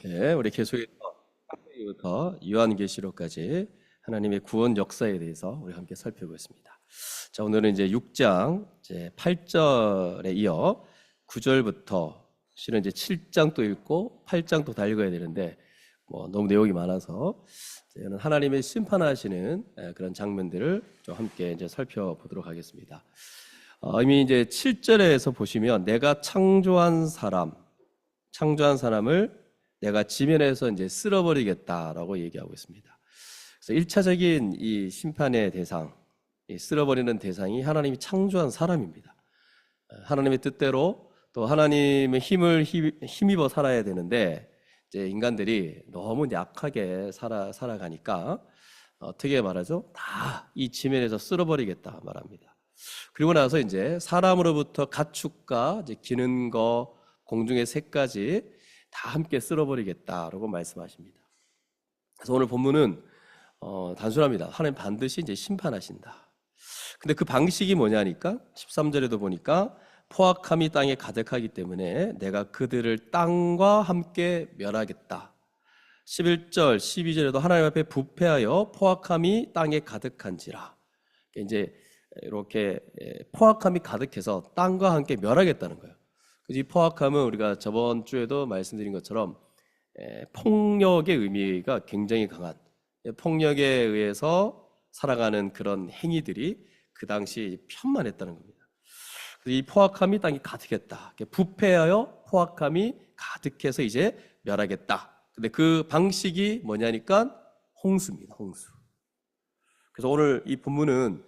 네, 우리 계속해서 창세기부터 요한계시록까지 하나님의 구원 역사에 대해서 우리 함께 살펴보겠습니다. 자, 오늘은 이제 6장 이제 8절에 이어 9절부터 실은 이제 7장 또 읽고 8장 또 다 읽어야 되는데 너무 내용이 많아서 저는 하나님의 심판하시는 그런 장면들을 좀 함께 이제 살펴보도록 하겠습니다. 이미 이제 7절에서 보시면 내가 창조한 사람을 내가 지면에서 이제 쓸어버리겠다라고 얘기하고 있습니다. 그래서 1차적인 이 심판의 대상, 이 쓸어버리는 대상이 하나님이 창조한 사람입니다. 하나님의 뜻대로 또 하나님의 힘을 힘입어 살아야 되는데 이제 인간들이 너무 약하게 살아가니까 어떻게 말하죠? 다 이 지면에서 쓸어버리겠다 말합니다. 그리고 나서 이제 사람으로부터 가축과 이제 기는 거, 공중의 새까지 다 함께 쓸어버리겠다라고 말씀하십니다. 그래서 오늘 본문은 단순합니다. 하나님 반드시 이제 심판하신다. 근데 그 방식이 뭐냐니까 13절에도 보니까 포악함이 땅에 가득하기 때문에 내가 그들을 땅과 함께 멸하겠다. 11절, 12절에도 하나님 앞에 부패하여 포악함이 땅에 가득한지라. 이제 이렇게 포악함이 가득해서 땅과 함께 멸하겠다는 거예요. 이 포악함은 우리가 저번 주에도 말씀드린 것처럼 폭력의 의미가 굉장히 강한, 폭력에 의해서 살아가는 그런 행위들이 그 당시 편만했다는 겁니다. 이 포악함이 땅에 가득했다. 부패하여 포악함이 가득해서 이제 멸하겠다. 근데 그 방식이 뭐냐니까 홍수입니다. 홍수. 그래서 오늘 이 본문은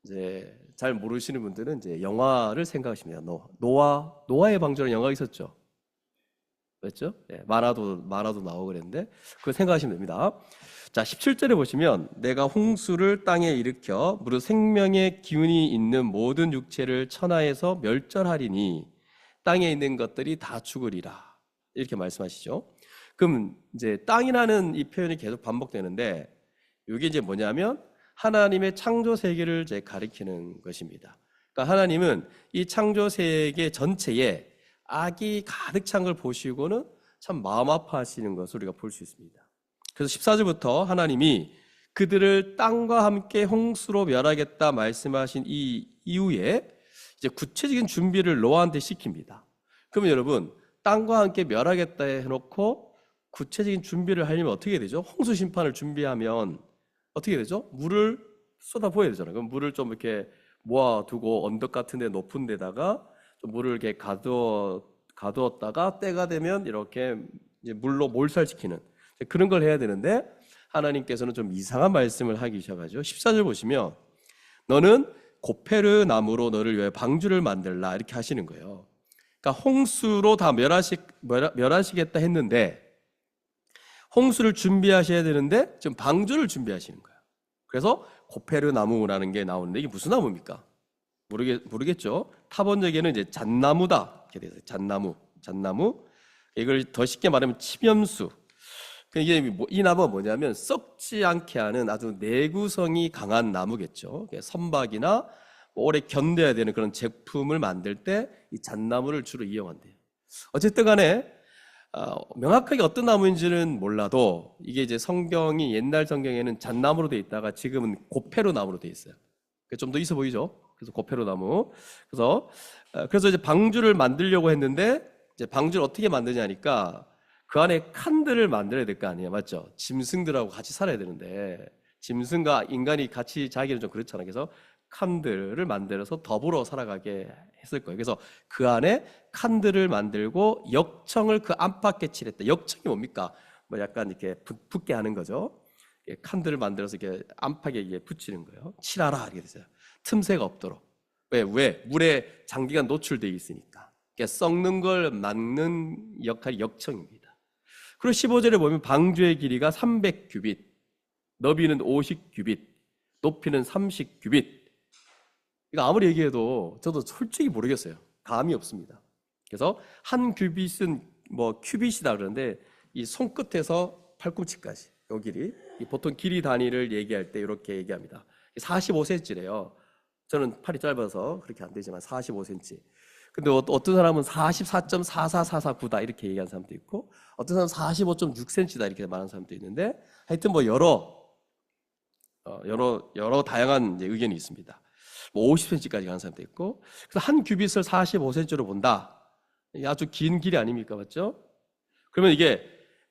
이제 잘 모르시는 분들은 이제 영화를 생각하시면 노아의 방주라는 영화가 있었죠. 맞죠? 네, 만화도 나오고 그랬는데 그걸 생각하시면 됩니다. 자, 17절에 보시면 내가 홍수를 땅에 일으켜 무릇 생명의 기운이 있는 모든 육체를 천하에서 멸절하리니 땅에 있는 것들이 다 죽으리라. 이렇게 말씀하시죠. 그럼 이제 땅이라는 이 표현이 계속 반복되는데 이게 이제 뭐냐면 하나님의 창조 세계를 이제 가리키는 것입니다. 그러니까 하나님은 이 창조 세계 전체에 악이 가득 찬 걸 보시고는 참 마음 아파하시는 것을 우리가 볼 수 있습니다. 그래서 14절부터 하나님이 그들을 땅과 함께 홍수로 멸하겠다 말씀하신 이 이후에 이제 구체적인 준비를 노아한테 시킵니다. 그러면 여러분, 땅과 함께 멸하겠다 해놓고 구체적인 준비를 하려면 어떻게 되죠? 홍수 심판을 준비하면 어떻게 되죠? 물을 쏟아부어야 되잖아요. 그럼 물을 좀 이렇게 모아두고 언덕 같은 데 높은 데다가 좀 물을 이렇게 가두었다가 때가 되면 이렇게 이제 물로 몰살시키는 그런 걸 해야 되는데 하나님께서는 좀 이상한 말씀을 하기 시작하죠. 14절 보시면 너는 고페르 나무로 너를 위해 방주를 만들라 이렇게 하시는 거예요. 그러니까 홍수로 다 멸하시겠다 했는데 홍수를 준비하셔야 되는데 지금 방주를 준비하시는 거예요. 그래서 고페르 나무라는 게 나오는데 이게 무슨 나무입니까? 모르겠죠. 타번역에는 이제 잣나무다 이렇게 되어 있어요. 잣나무. 이걸 더 쉽게 말하면 침염수. 이게 이 나무가 뭐냐면 썩지 않게 하는 아주 내구성이 강한 나무겠죠. 선박이나 오래 견뎌야 되는 그런 제품을 만들 때 이 잣나무를 주로 이용한대요. 어쨌든 간에 명확하게 어떤 나무인지는 몰라도 이게 이제 성경이 옛날 성경에는 잣나무로 되어 있다가 지금은 고페로 나무로 되어 있어요. 좀 더 있어 보이죠? 그래서 고페로 나무. 그래서 이제 방주를 만들려고 했는데 이제 방주를 어떻게 만드냐니까 그 안에 칸들을 만들어야 될 거 아니에요, 맞죠? 짐승들하고 같이 살아야 되는데 짐승과 인간이 같이 자기는 좀 그렇잖아요. 그래서 칸들을 만들어서 더불어 살아가게 했을 거예요. 그래서 그 안에 칸들을 만들고 역청을 그 안팎에 칠했다. 역청이 뭡니까? 약간 이렇게 붙게 하는 거죠. 칸들을 만들어서 이렇게 안팎에 이게 붙이는 거예요. 칠하라 이렇게 되죠. 틈새가 없도록. 왜? 물에 장기가 노출되어 있으니까. 썩는 걸 막는 역할이 역청입니다. 그리고 15절에 보면 방주의 길이가 300규빗, 너비는 50규빗, 높이는 30규빗. 이거 아무리 얘기해도 저도 솔직히 모르겠어요. 감이 없습니다. 그래서 한 규빗은 큐빗이다 그러는데 이 손끝에서 팔꿈치까지 요 길이 보통 길이 단위를 얘기할 때 이렇게 얘기합니다. 45cm래요. 저는 팔이 짧아서 그렇게 안 되지만 45cm. 근데 어떤 사람은 44.44449다 이렇게 얘기하는 사람도 있고, 어떤 사람은 45.6cm다 이렇게 말하는 사람도 있는데, 하여튼 뭐 여러 다양한 이제 의견이 있습니다. 뭐 50cm까지 가는 사람도 있고, 그래서 한 큐빗을 45cm로 본다. 이게 아주 긴 길이 아닙니까, 맞죠? 그러면 이게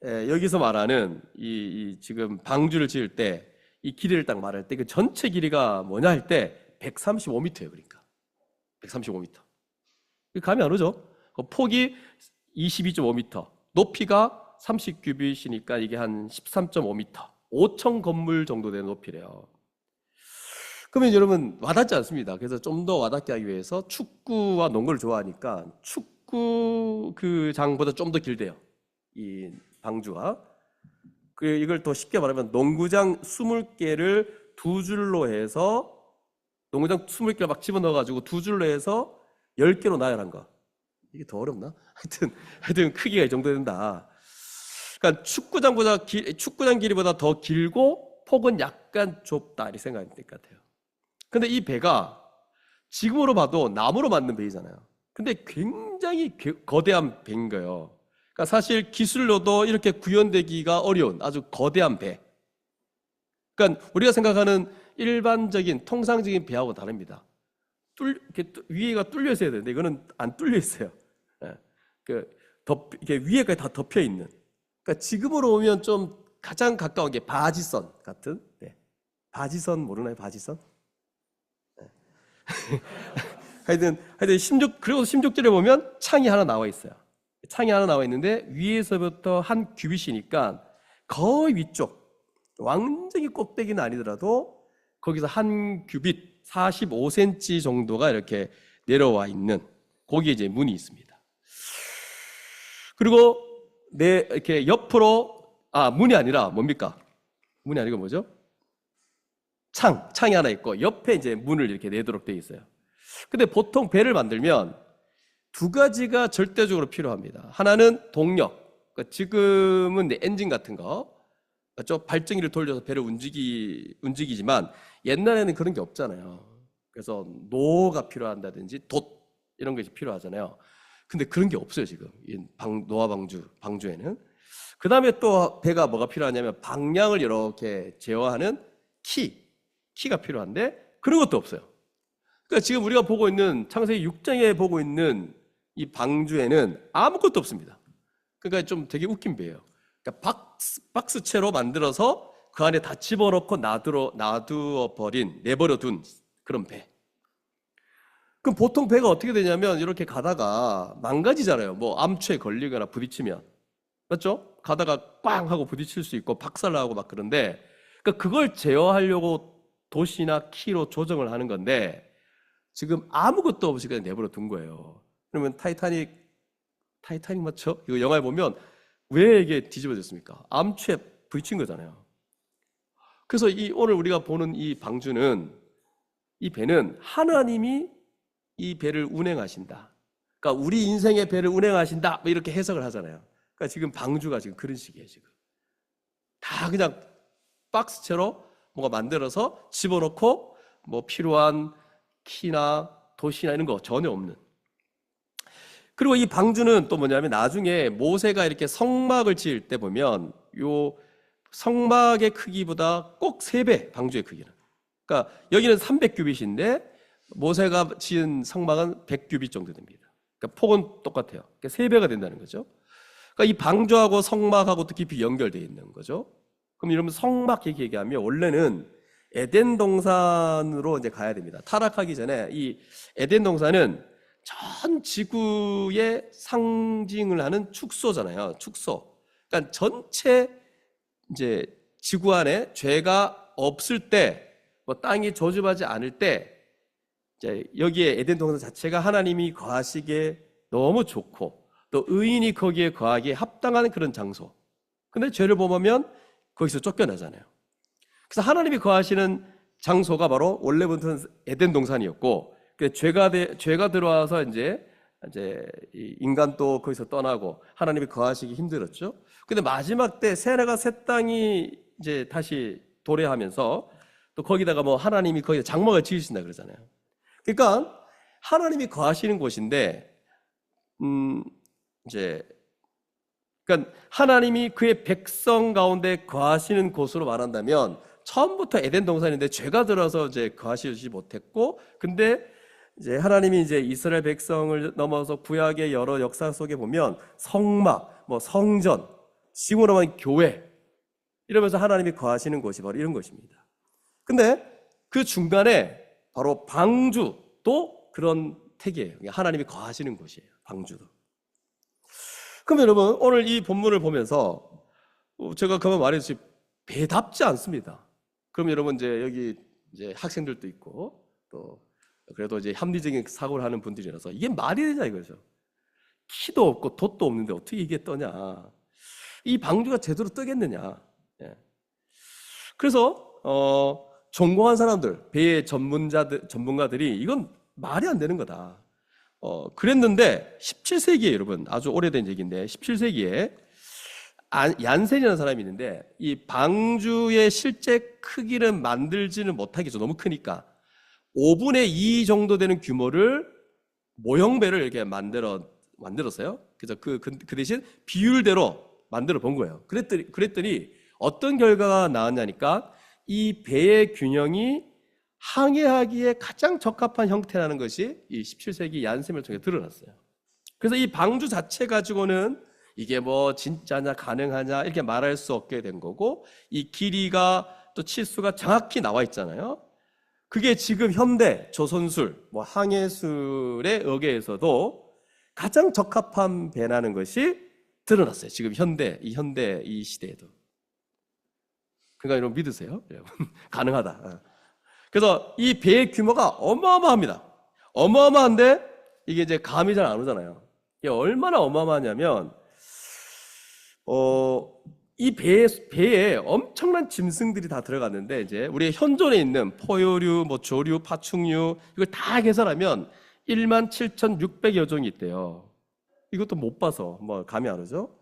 여기서 말하는 이 지금 방주를 지을 때 이 길이를 딱 말할 때 그 전체 길이가 뭐냐 할 때 135m예요, 그러니까 135m. 감이 안 오죠? 폭이 22.5m, 높이가 30큐빗이니까 이게 한 13.5m, 5층 건물 정도 되는 높이래요. 그러면 여러분 와닿지 않습니다. 그래서 좀 더 와닿게 하기 위해서 축구와 농구를 좋아하니까 축구 그 장보다 좀 더 길대요, 이 방주가. 이걸 더 쉽게 말하면 농구장 20개를 두 줄로 해서, 농구장 20개를 막 집어넣어가지고 두 줄로 해서 10개로 나열한 거. 이게 더 어렵나? 하여튼 크기가 이 정도 된다. 그러니까 축구장 길이보다 더 길고 폭은 약간 좁다 이렇게 생각하면 될 것 같아요. 근데 이 배가 지금으로 봐도 나무로 만든 배이잖아요. 근데 굉장히 거대한 배인 거예요. 그러니까 사실 기술로도 이렇게 구현되기가 어려운 아주 거대한 배. 그러니까 우리가 생각하는 일반적인 통상적인 배하고 다릅니다. 위에가 뚫려 있어야 되는데 이거는 안 뚫려 있어요. 이게 위에까지 다 덮여 있는. 그러니까 지금으로 오면 좀 가장 가까운 게 바지선 같은. 바지선 모르나요? 바지선? 하여튼 그리고 심죽들에 보면 창이 하나 나와 있어요. 창이 하나 나와 있는데 위에서부터 한 큐빗이니까 거의 위쪽, 완전히 꼭대기는 아니더라도 거기서 한 큐빗 45cm 정도가 이렇게 내려와 있는, 거기에 이제 문이 있습니다. 그리고 이렇게 옆으로, 문이 아니라 뭡니까? 문이 아니고 뭐죠? 창이 하나 있고 옆에 이제 문을 이렇게 내도록 되어 있어요. 근데 보통 배를 만들면 두 가지가 절대적으로 필요합니다. 하나는 동력. 그러니까 지금은 엔진 같은 거, 맞죠? 발전기를 돌려서 배를 움직이지만 옛날에는 그런 게 없잖아요. 그래서 노가 필요한다든지 돛 이런 것이 필요하잖아요. 근데 그런 게 없어요, 지금. 노아 방주에는. 그 다음에 또 배가 뭐가 필요하냐면 방향을 이렇게 제어하는 키가 필요한데 그런 것도 없어요. 그러니까 지금 우리가 보고 있는 창세기 6장에 보고 있는 이 방주에는 아무것도 없습니다. 그러니까 좀 되게 웃긴 배예요. 그러니까 박스채로 만들어서 그 안에 다 집어넣고 내버려 둔 그런 배. 그럼 보통 배가 어떻게 되냐면 이렇게 가다가 망가지잖아요. 뭐 암초에 걸리거나 부딪히면, 맞죠? 가다가 꽝 하고 부딪힐 수 있고 박살나고 막 그런데, 그러니까 그걸 제어하려고 도시나 키로 조정을 하는 건데 지금 아무것도 없이 그냥 내버려 둔 거예요. 그러면 타이타닉 맞죠? 이거 영화에 보면 왜 이게 뒤집어졌습니까? 암초에 부딪힌 거잖아요. 그래서 오늘 우리가 보는 이 방주는, 이 배는 하나님이 이 배를 운행하신다. 그러니까 우리 인생의 배를 운행하신다. 뭐 이렇게 해석을 하잖아요. 그러니까 지금 방주가 지금 그런 식이에요. 지금 다 그냥 박스채로 뭔가 만들어서 집어넣고 뭐 필요한 키나 도시나 이런 거 전혀 없는. 그리고 이 방주는 또 뭐냐면 나중에 모세가 이렇게 성막을 지을 때 보면 요 성막의 크기보다 꼭 3배, 방주의 크기는. 그러니까 여기는 300규빗인데 모세가 지은 성막은 100규빗 정도 됩니다. 그러니까 폭은 똑같아요. 그러니까 3배가 된다는 거죠. 그러니까 이 방주하고 성막하고 또 깊이 연결되어 있는 거죠. 그럼 여러분 성막 얘기하면 원래는 에덴 동산으로 이제 가야 됩니다. 타락하기 전에 이 에덴 동산은 전 지구의 상징을 하는 축소잖아요. 축소. 그러니까 전체 이제 지구 안에 죄가 없을 때, 뭐 땅이 저주받지 않을 때, 이제 여기에 에덴 동산 자체가 하나님이 거하시기에 너무 좋고 또 의인이 거기에 거하기에 합당한 그런 장소. 근데 죄를 범하면 거기서 쫓겨나잖아요. 그래서 하나님이 거하시는 장소가 바로 원래부터는 에덴 동산이었고, 죄가 들어와서 이제 인간도 거기서 떠나고 하나님이 거하시기 힘들었죠. 근데 마지막 때 새 하늘과 새 땅이 이제 다시 도래하면서 또 거기다가 뭐 하나님이 거기다 장막을 지으신다 그러잖아요. 그러니까 하나님이 거하시는 곳인데, 이제, 그러니까 하나님이 그의 백성 가운데 거하시는 곳으로 말한다면, 처음부터 에덴 동산인데 죄가 들어서 이제 거하시지 못했고, 근데 이제 하나님이 이제 이스라엘 백성을 넘어서 구약의 여러 역사 속에 보면 성막, 뭐 성전, 지금으로 말하면 교회, 이러면서 하나님이 거하시는 곳이 바로 이런 것입니다. 근데 그 중간에 바로 방주도 그런 택이에요. 하나님이 거하시는 곳이에요. 방주도. 그럼 여러분, 오늘 이 본문을 보면서 제가 그만 말했듯이 배답지 않습니다. 그럼 여러분, 이제 여기 이제 학생들도 있고, 또 그래도 이제 합리적인 사고를 하는 분들이라서 이게 말이 되냐 이거죠. 키도 없고 돛도 없는데 어떻게 이게 떠냐? 이 방주가 제대로 뜨겠느냐? 예. 그래서 전공한 사람들, 배의 전문가들이 이건 말이 안 되는 거다. 그랬는데 17세기에 여러분, 아주 오래된 얘기인데 17세기에 얀센이라는 사람이 있는데, 이 방주의 실제 크기는 만들지는 못하겠죠. 너무 크니까 5분의 2 정도 되는 규모를 모형배를 이렇게 만들었어요. 그래서 그 대신 비율대로 만들어 본 거예요. 그랬더니 어떤 결과가 나왔냐니까, 이 배의 균형이 항해하기에 가장 적합한 형태라는 것이 이 17세기 얀센을 통해 드러났어요. 그래서 이 방주 자체 가지고는 이게 뭐 진짜냐 가능하냐 이렇게 말할 수 없게 된 거고, 이 길이가 또 치수가 정확히 나와 있잖아요. 그게 지금 현대 조선술, 뭐 항해술의 의뢰에서도 가장 적합한 배라는 것이 드러났어요. 지금 현대 이 시대에도. 그러니까 여러분 믿으세요? 여러분 가능하다. 그래서 이 배의 규모가 어마어마합니다. 어마어마한데 이게 이제 감이 잘 안 오잖아요. 이게 얼마나 어마어마하냐면, 이 배에 엄청난 짐승들이 다 들어갔는데, 이제 우리 현존에 있는 포유류, 뭐 조류, 파충류 이걸 다 계산하면 17,600여 종이 있대요. 이것도 못 봐서 뭐 감이 안 오죠?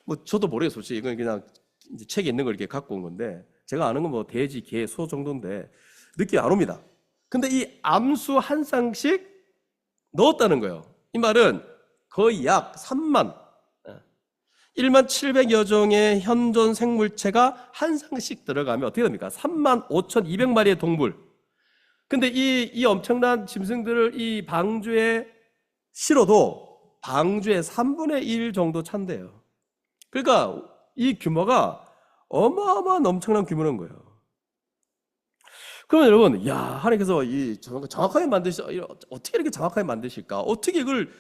뭐 저도 모르겠어요. 솔직히 이건 그냥 이제 책에 있는 걸 이렇게 갖고 온 건데, 제가 아는 건 뭐 돼지, 개, 소 정도인데 느낌이 안 옵니다. 근데 이 암수 한 쌍씩 넣었다는 거예요. 이 말은 거의 약 1700여 종의 현존 생물체가 한 쌍씩 들어가면 어떻게 됩니까? 35,200마리의 동물. 근데 이 엄청난 짐승들을 이 방주에 실어도 방주의 3분의 1 정도 찬대요. 그러니까 이 규모가 어마어마한 엄청난 규모인 거예요. 그러면 여러분, 야, 하나님께서 정확하게 어떻게 이렇게 정확하게 만드실까? 어떻게 이걸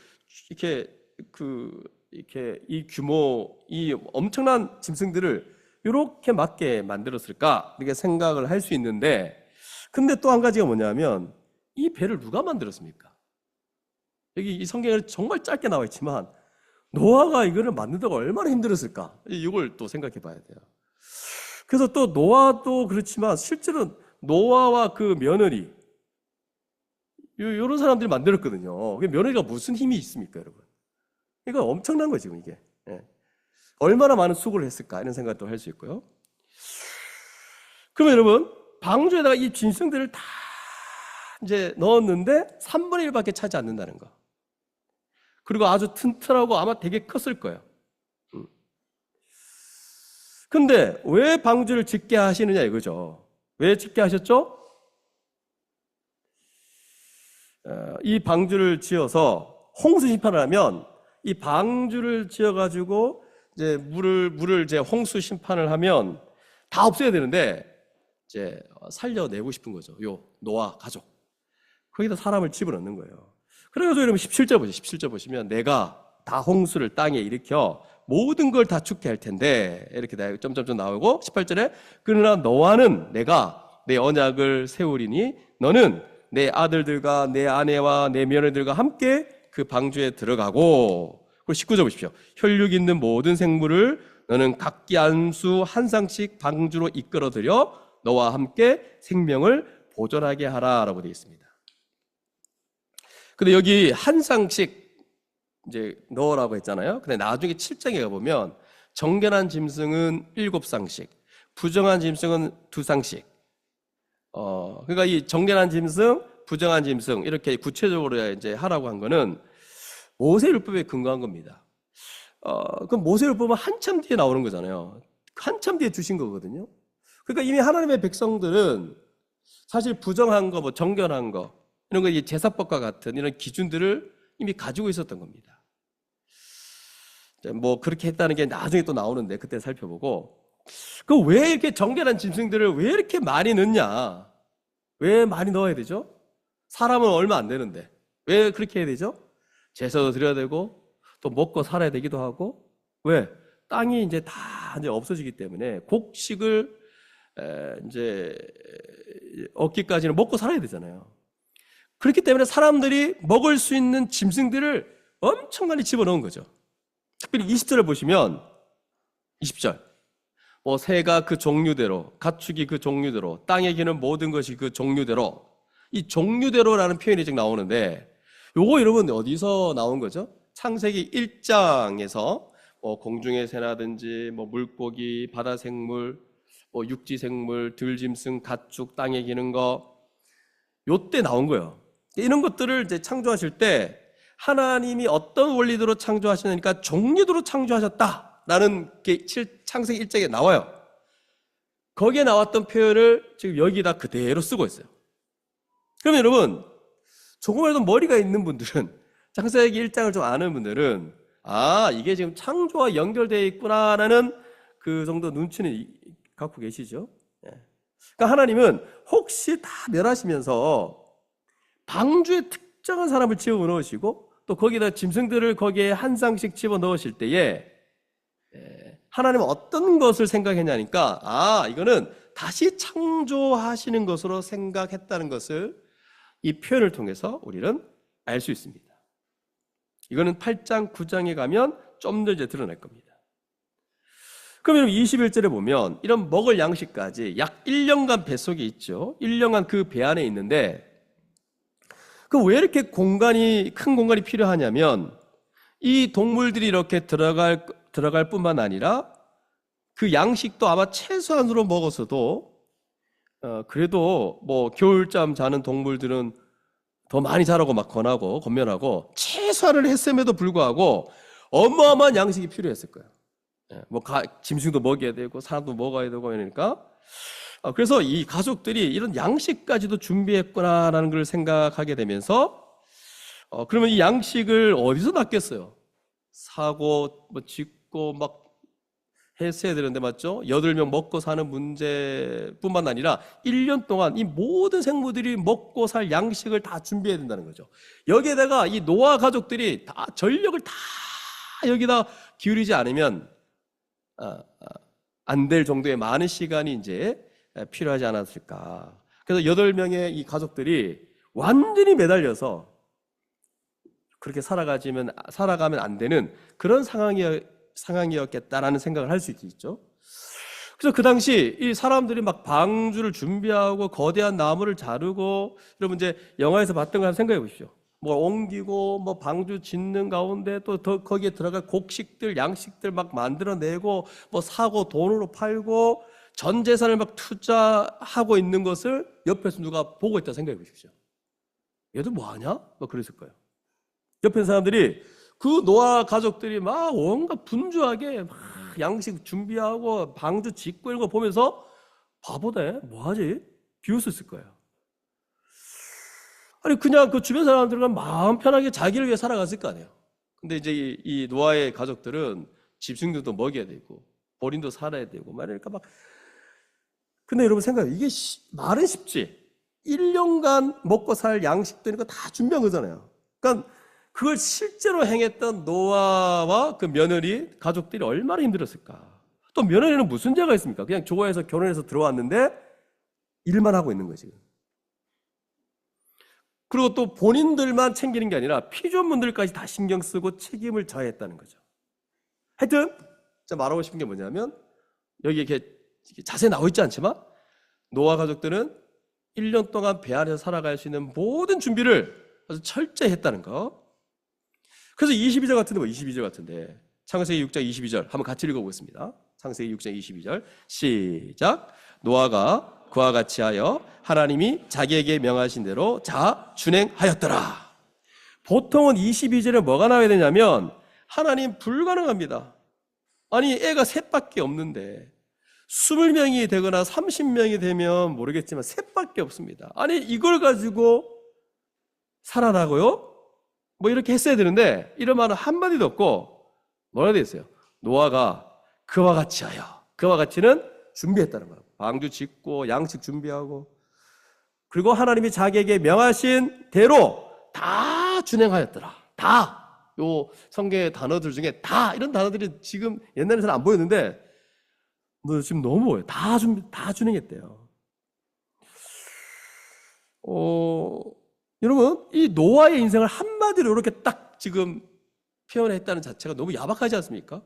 이렇게 이 규모, 이 엄청난 짐승들을 이렇게 맞게 만들었을까? 이렇게 생각을 할 수 있는데, 근데 또 한 가지가 뭐냐면, 이 배를 누가 만들었습니까? 여기 이 성경에 정말 짧게 나와 있지만, 노아가 이거를 만들다가 얼마나 힘들었을까? 이걸 또 생각해 봐야 돼요. 그래서 또 노아도 그렇지만, 실제로 노아와 그 며느리, 이런 사람들이 만들었거든요. 며느리가 무슨 힘이 있습니까, 여러분? 이거 엄청난 거죠, 지금 이게. 예. 얼마나 많은 수고를 했을까, 이런 생각도 할 수 있고요. 그러면 여러분, 방주에다가 이 짐승들을 다 이제 넣었는데 3분의 1밖에 차지 않는다는 거. 그리고 아주 튼튼하고 아마 되게 컸을 거예요. 근데 왜 방주를 짓게 하시느냐 이거죠. 왜 짓게 하셨죠? 이 방주를 지어서 홍수 심판을 하면, 이 방주를 지어가지고 이제 물을 이제 홍수 심판을 하면 다 없애야 되는데, 이제 살려내고 싶은 거죠. 요 노아 가족. 거기다 사람을 집어넣는 거예요. 그래가지고 여러분 17절 보시면, 내가 다 홍수를 땅에 일으켜 모든 걸 다 죽게 할 텐데, 이렇게 점점점 나오고, 18절에 그러나 너와는 내가 내 언약을 세우리니 너는 내 아들들과 내 아내와 내 며느리들과 함께 그 방주에 들어가고, 그리고 19절 보십시오. 혈육 있는 모든 생물을 너는 각기 안수 한 쌍씩 방주로 이끌어들여 너와 함께 생명을 보존하게 하라 라고 되어 있습니다. 근데 여기 한 쌍씩 이제 넣으라고 했잖아요. 근데 나중에 7장에 가보면 정결한 짐승은 7쌍씩, 부정한 짐승은 2쌍씩. 그러니까 이 정결한 짐승, 부정한 짐승 이렇게 구체적으로 이제 하라고 한 거는 모세율법에 근거한 겁니다. 그럼 모세율법은 한참 뒤에 나오는 거잖아요. 한참 뒤에 주신 거거든요. 그러니까 이미 하나님의 백성들은 사실 부정한 거, 뭐 정결한 거 이런 거 제사법과 같은 이런 기준들을 이미 가지고 있었던 겁니다. 뭐 그렇게 했다는 게 나중에 또 나오는데 그때 살펴보고, 그 왜 이렇게 정결한 짐승들을 왜 이렇게 많이 넣냐? 왜 많이 넣어야 되죠? 사람은 얼마 안 되는데 왜 그렇게 해야 되죠? 제사도 드려야 되고 또 먹고 살아야 되기도 하고, 왜? 땅이 이제 다 이제 없어지기 때문에 곡식을 이제 얻기까지는 먹고 살아야 되잖아요. 그렇기 때문에 사람들이 먹을 수 있는 짐승들을 엄청 많이 집어넣은 거죠. 특별히 20절을 보시면 20절, 뭐 새가 그 종류대로, 가축이 그 종류대로, 땅에 기는 모든 것이 그 종류대로, 이 종류대로라는 표현이 지금 나오는데, 요거 여러분 어디서 나온 거죠? 창세기 1장에서 뭐 공중의 새나든지 뭐 물고기, 바다 생물, 뭐 육지 생물, 들짐승, 가축, 땅에 기는 거, 요때 나온 거예요. 이런 것들을 이제 창조하실 때 하나님이 어떤 원리대로 창조하시니까 종류대로 창조하셨다라는 게 창세기 1장에 나와요. 거기에 나왔던 표현을 지금 여기다 그대로 쓰고 있어요. 그러면 여러분, 조금이라도 머리가 있는 분들은, 창세기 1장을 좀 아는 분들은, 아, 이게 지금 창조와 연결되어 있구나라는 그 정도 눈치는 갖고 계시죠? 그러니까 하나님은 혹시 다 멸하시면서 방주에 특정한 사람을 집어넣으시고 또 거기다 짐승들을 거기에 한 쌍씩 집어넣으실 때에 하나님은 어떤 것을 생각했냐니까, 아, 이거는 다시 창조하시는 것으로 생각했다는 것을 이 표현을 통해서 우리는 알 수 있습니다. 이거는 8장, 9장에 가면 좀 더 이제 드러날 겁니다. 그럼 여러분 21절에 보면 이런 먹을 양식까지 약 1년간 뱃속에 있죠. 1년간 그 배 안에 있는데, 그 왜 이렇게 큰 공간이 필요하냐면, 이 동물들이 이렇게 들어갈 뿐만 아니라 그 양식도 아마 최소한으로 먹었어도 그래도 뭐 겨울잠 자는 동물들은 더 많이 자라고 막 건면하고 최소한을 했음에도 불구하고 어마어마한 양식이 필요했을 거예요. 뭐 짐승도 먹여야 되고 사람도 먹어야 되고 이러니까, 그래서 이 가족들이 이런 양식까지도 준비했구나라는 걸 생각하게 되면서, 그러면 이 양식을 어디서 낚겠어요? 사고 뭐 짓고 막 했어야 되는데, 맞죠? 8명 먹고 사는 문제뿐만 아니라 1년 동안 이 모든 생물들이 먹고 살 양식을 다 준비해야 된다는 거죠. 여기에다가 이 노아 가족들이 다 전력을 다 여기다 기울이지 않으면 안 될 정도의 많은 시간이 이제 필요하지 않았을까. 그래서 8명의 이 가족들이 완전히 매달려서 그렇게 살아가면 안 되는 그런 상황이었겠다라는 생각을 할 수 있죠. 그래서 그 당시 이 사람들이 막 방주를 준비하고 거대한 나무를 자르고, 여러분 이제 영화에서 봤던 거 한번 생각해 보십시오. 뭐 옮기고 뭐 방주 짓는 가운데 또 거기에 들어갈 곡식들, 양식들 막 만들어내고 뭐 사고 돈으로 팔고 전 재산을 막 투자하고 있는 것을 옆에서 누가 보고 있다 생각해 보십시오. 얘들 뭐 하냐? 막 그랬을 거예요. 옆에 사람들이, 그 노아 가족들이 막 온갖 분주하게 막 양식 준비하고 방주 짓고 이런 거 보면서 바보네, 뭐하지? 비웃었을 거예요. 아니 그냥 그 주변 사람들은 마음 편하게 자기를 위해 살아갔을 거 아니에요. 근데 이제 이 노아의 가족들은 짐승들도 먹여야 되고 본인도 살아야 되고 말이니까 막. 근데 여러분 생각해요. 이게 말은 쉽지. 1년간 먹고 살 양식들이니까 다 준비한 거잖아요. 그러니까 그걸 실제로 행했던 노아와 그 며느리 가족들이 얼마나 힘들었을까. 또 며느리는 무슨 죄가 있습니까? 그냥 좋아해서 결혼해서 들어왔는데 일만 하고 있는 거지. 그리고 또 본인들만 챙기는 게 아니라 피조물들까지 다 신경 쓰고 책임을 져야 했다는 거죠. 하여튼 제가 말하고 싶은 게 뭐냐면, 여기 이렇게 자세히 나와 있지 않지만 노아 가족들은 1년 동안 배 안에서 살아갈 수 있는 모든 준비를 아주 철저히 했다는 거. 그래서 22절 같은데 창세기 6장 22절 한번 같이 읽어보겠습니다. 창세기 6장 22절 시작. 노아가 그와 같이 하여 하나님이 자기에게 명하신 대로 다 준행하였더라. 보통은 22절에 뭐가 나와야 되냐면 하나님 불가능합니다. 아니 애가 셋밖에 없는데 20명이 되거나 30명이 되면 모르겠지만 셋밖에 없습니다. 아니 이걸 가지고 살아나고요? 뭐 이렇게 했어야 되는데 이런 말은 한마디도 없고 뭐라 되어 있어요? 노아가 그와 같이 하여, 그와 같이는 준비했다는 거예요. 방주 짓고 양식 준비하고 그리고 하나님이 자기에게 명하신 대로 다 준행하였더라. 다. 요 성경의 단어들 중에 다 이런 단어들이 지금 옛날에는 안 보였는데 뭐 지금 너무 보여요. 다 준행했대요. 여러분 이 노아의 인생을 한마디로 이렇게 딱 지금 표현했다는 자체가 너무 야박하지 않습니까?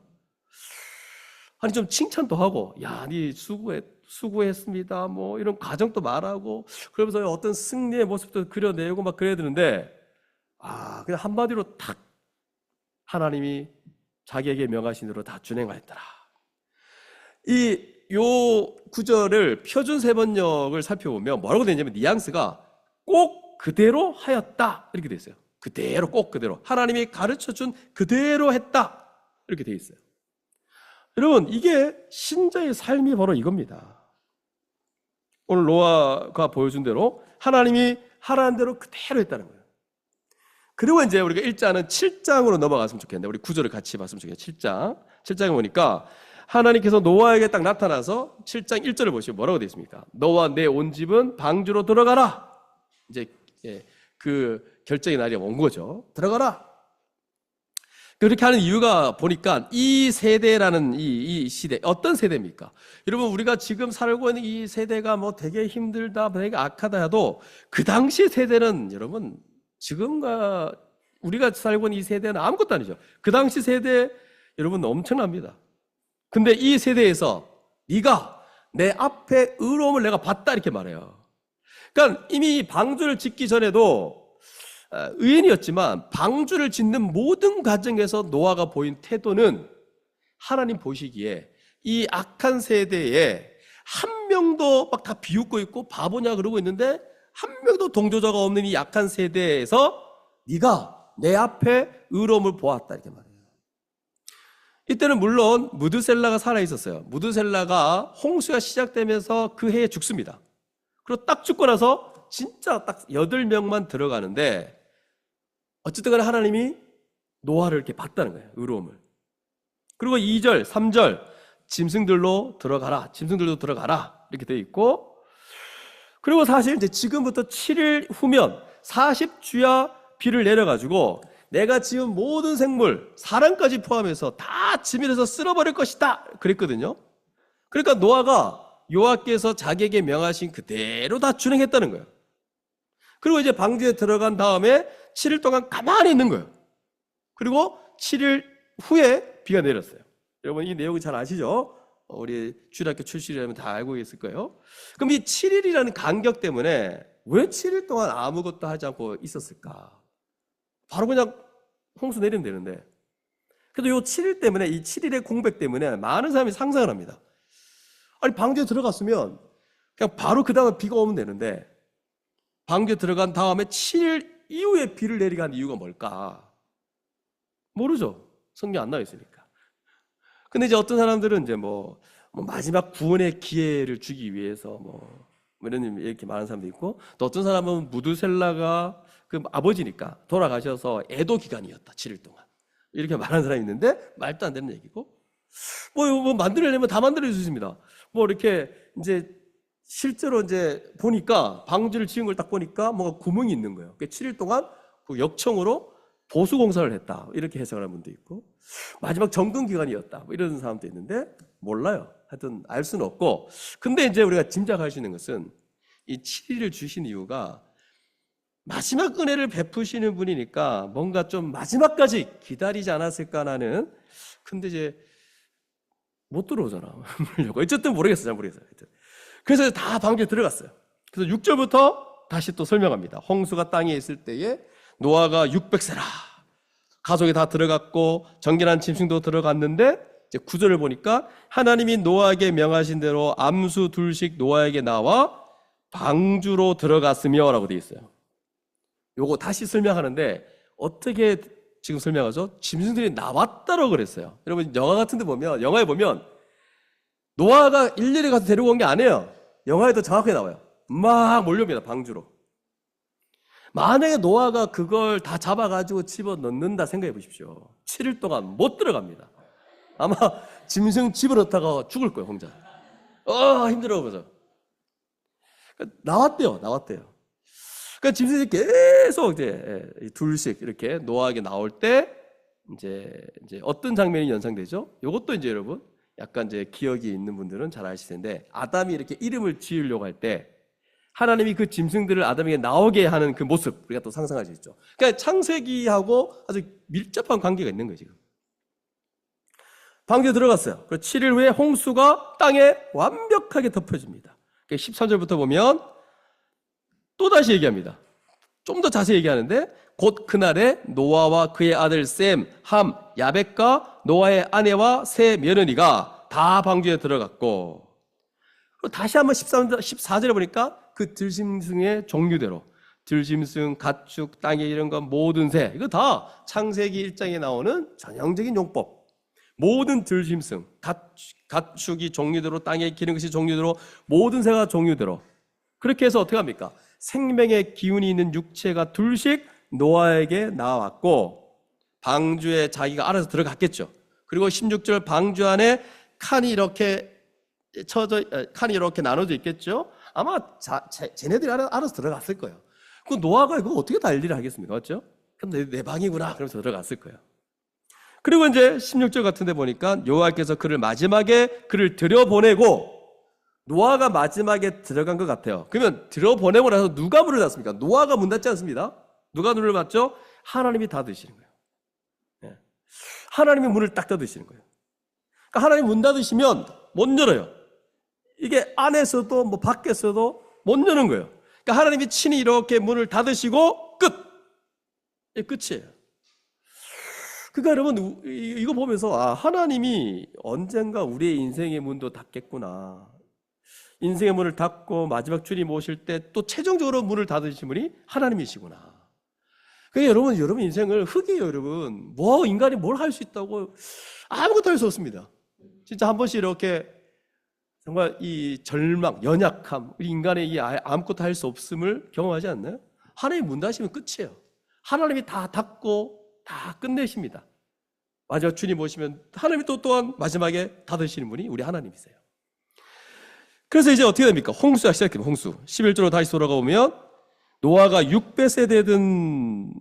아니 좀 칭찬도 하고 야, 니 수고했습니다. 뭐 이런 과정도 말하고 그러면서 어떤 승리의 모습도 그려내고 막 그래야 되는데 그냥 한마디로 탁 하나님이 자기에게 명하신 대로 다 준행하였더라. 요 구절을 표준 세번역을 살펴보면 뭐라고 되어 있냐면 뉘앙스가 꼭 그대로 하였다 이렇게 되어 있어요. 그대로 꼭 그대로 하나님이 가르쳐준 그대로 했다 이렇게 되어 있어요. 여러분 이게 신자의 삶이 바로 이겁니다. 오늘 노아가 보여준 대로 하나님이 하라는 대로 그대로 했다는 거예요. 그리고 이제 우리가 1장은 7장으로 넘어갔으면 좋겠는데 우리 구절을 같이 봤으면 좋겠네요. 7장에 보니까 하나님께서 노아에게 딱 나타나서 7장 1절을 보시면 뭐라고 되어 있습니까? 너와 내 온 집은 방주로 들어가라. 이제 그 결정의 날이 온 거죠. 들어가라. 그렇게 하는 이유가 보니까 이 세대라는 이 시대 어떤 세대입니까? 여러분 우리가 지금 살고 있는 이 세대가 뭐 되게 힘들다, 되게 악하다 해도 그 당시 세대는 여러분 지금과 우리가 살고 있는 이 세대는 아무것도 아니죠. 그 당시 세대 여러분 엄청납니다. 근데 이 세대에서 네가 내 앞에 의로움을 내가 봤다 이렇게 말해요. 그러니까 이미 방주를 짓기 전에도 의인이었지만 방주를 짓는 모든 과정에서 노아가 보인 태도는 하나님 보시기에 이 악한 세대에 한 명도 막 다 비웃고 있고 바보냐 그러고 있는데 한 명도 동조자가 없는 이 약한 세대에서 네가 내 앞에 의로움을 보았다 이렇게 말해요. 이때는 물론 무드셀라가 살아있었어요. 무드셀라가 홍수가 시작되면서 그 해에 죽습니다. 그리고 딱 죽고 나서 진짜 딱 8명만 들어가는데 어쨌든 간에 하나님이 노아를 이렇게 봤다는 거예요. 의로움을. 그리고 2절, 3절 짐승들로 들어가라. 짐승들도 들어가라. 이렇게 되어 있고 그리고 사실 이제 지금부터 7일 후면 40주야 비를 내려가지고 내가 지은 모든 생물, 사람까지 포함해서 다 지면에서 쓸어버릴 것이다. 그랬거든요. 그러니까 노아가 여호와께서 자기에게 명하신 그대로 다 준행했다는 거예요. 그리고 이제 방주에 들어간 다음에 7일 동안 가만히 있는 거예요. 그리고 7일 후에 비가 내렸어요. 여러분 이 내용이 잘 아시죠? 우리 주일학교 출신이라면 다 알고 있을 거예요. 그럼 이 7일이라는 간격 때문에 왜 7일 동안 아무것도 하지 않고 있었을까? 바로 그냥 홍수 내리면 되는데 그래도 이 7일 때문에 이 7일의 공백 때문에 많은 사람이 상상을 합니다. 아니 방주에 들어갔으면 그냥 바로 그 다음에 비가 오면 되는데 방주에 들어간 다음에 7일 이후에 비를 내리게 한 이유가 뭘까? 모르죠. 성경 안 나와 있으니까. 근데 이제 어떤 사람들은 이제 뭐 마지막 구원의 기회를 주기 위해서 뭐 이런 이렇게 말하는 사람도 있고 또 어떤 사람은 무드셀라가 그 아버지니까 돌아가셔서 애도 기간이었다. 7일 동안. 이렇게 말하는 사람이 있는데 말도 안 되는 얘기고 뭐 만들려면 다 만들어 주십니다. 뭐 이렇게 이제 실제로 이제 보니까 방주를 지은 걸 딱 보니까 뭔가 구멍이 있는 거예요. 7일 동안 그 역청으로 보수 공사를 했다. 이렇게 해석을 하는 분도 있고 마지막 정금 기간이었다. 뭐 이런 사람도 있는데 몰라요. 하여튼 알 수는 없고 근데 이제 우리가 짐작할 수 있는 것은 이 7일을 주신 이유가 마지막 은혜를 베푸시는 분이니까 뭔가 좀 마지막까지 기다리지 않았을까라는 근데 이제 못 들어오잖아. 어쨌든 모르겠어요. 잘 모르겠어요. 그래서 다 방주에 들어갔어요. 그래서 6절부터 다시 또 설명합니다. 홍수가 땅에 있을 때에 노아가 600세라 가족이 다 들어갔고 정결한 짐승도 들어갔는데 이제 9절을 보니까 하나님이 노아에게 명하신 대로 암수 둘씩 노아에게 나와 방주로 들어갔으며 라고 되어 있어요. 요거 다시 설명하는데 어떻게 지금 설명하죠? 짐승들이 나왔다라고 그랬어요. 여러분 영화 같은 데 보면, 영화에 보면 노아가 일일이 가서 데리고 온 게 아니에요. 영화에도 정확하게 나와요. 막 몰려옵니다. 방주로. 만약에 노아가 그걸 다 잡아가지고 집어넣는다 생각해 보십시오. 7일 동안 못 들어갑니다. 아마 짐승 집어넣다가 죽을 거예요, 혼자. 힘들어 보죠. 나왔대요. 그러니까 짐승이 계속 이제 둘씩 이렇게 노아에게 나올 때 이제 어떤 장면이 연상되죠? 이것도 이제 여러분 약간 이제 기억이 있는 분들은 잘 아실 텐데, 아담이 이렇게 이름을 지으려고 할 때 하나님이 그 짐승들을 아담에게 나오게 하는 그 모습, 우리가 또 상상할 수 있죠. 그러니까 창세기하고 아주 밀접한 관계가 있는 거예요, 지금. 방주에 들어갔어요. 그리고 7일 후에 홍수가 땅에 완벽하게 덮여집니다. 13절부터 보면 또다시 얘기합니다. 좀 더 자세히 얘기하는데, 곧 그날에 노아와 그의 아들 셈, 함, 야벳과 노아의 아내와 세 며느리가 다 방주에 들어갔고, 다시 한번 14절에 보니까 그 들짐승의 종류대로 들짐승, 가축, 땅에 이런 것 모든 새, 이거 다 창세기 1장에 나오는 전형적인 용법. 모든 들짐승, 가축이 종류대로, 땅에 기는 것이 종류대로, 모든 새가 종류대로. 그렇게 해서 어떻게 합니까? 생명의 기운이 있는 육체가 둘씩 노아에게 나왔고, 방주에 자기가 알아서 들어갔겠죠. 그리고 16절 방주 안에 칸이 이렇게 나눠져 있겠죠. 아마 쟤네들이 알아서 들어갔을 거예요. 그 노아가 이거 어떻게 다 일일이 하겠습니까? 맞죠? 그럼 내 방이구나 그러면서 들어갔을 거예요. 그리고 이제 16절 같은 데 보니까 여호와께서 그를 들여보내고, 노아가 마지막에 들어간 것 같아요. 그러면 들여보내고 나서 누가 문을 닫습니까? 노아가 문 닫지 않습니다. 누가 문을 닫죠? 하나님이 닫으시는 거예요. 네. 하나님이 문을 딱 닫으시는 거예요. 그러니까 하나님이 문 닫으시면 못 열어요. 이게 안에서도 밖에서도 못 여는 거예요. 그러니까 하나님이 친히 이렇게 문을 닫으시고 끝! 이게 끝이에요. 그러니까 여러분 이거 보면서 하나님이 언젠가 우리의 인생의 문도 닫겠구나. 인생의 문을 닫고 마지막 주님 오실 때 또 최종적으로 문을 닫으신 분이 하나님이시구나. 그러니까 여러분 인생을 흙이에요, 여러분. 인간이 뭘 할 수 있다고? 아무것도 할 수 없습니다. 진짜 한 번씩 이렇게 정말 이 절망, 연약함, 인간의 이 아무것도 할 수 없음을 경험하지 않나요? 하나님이 문 닫으시면 끝이에요. 하나님이 다 닫고 다 끝내십니다. 마지막 주님 오시면 하나님이 또한 마지막에 닫으시는 분이 우리 하나님이세요. 그래서 이제 어떻게 됩니까? 홍수가 시작됩니다. 홍수. 11절로 다시 돌아가보면 노아가 600세 되던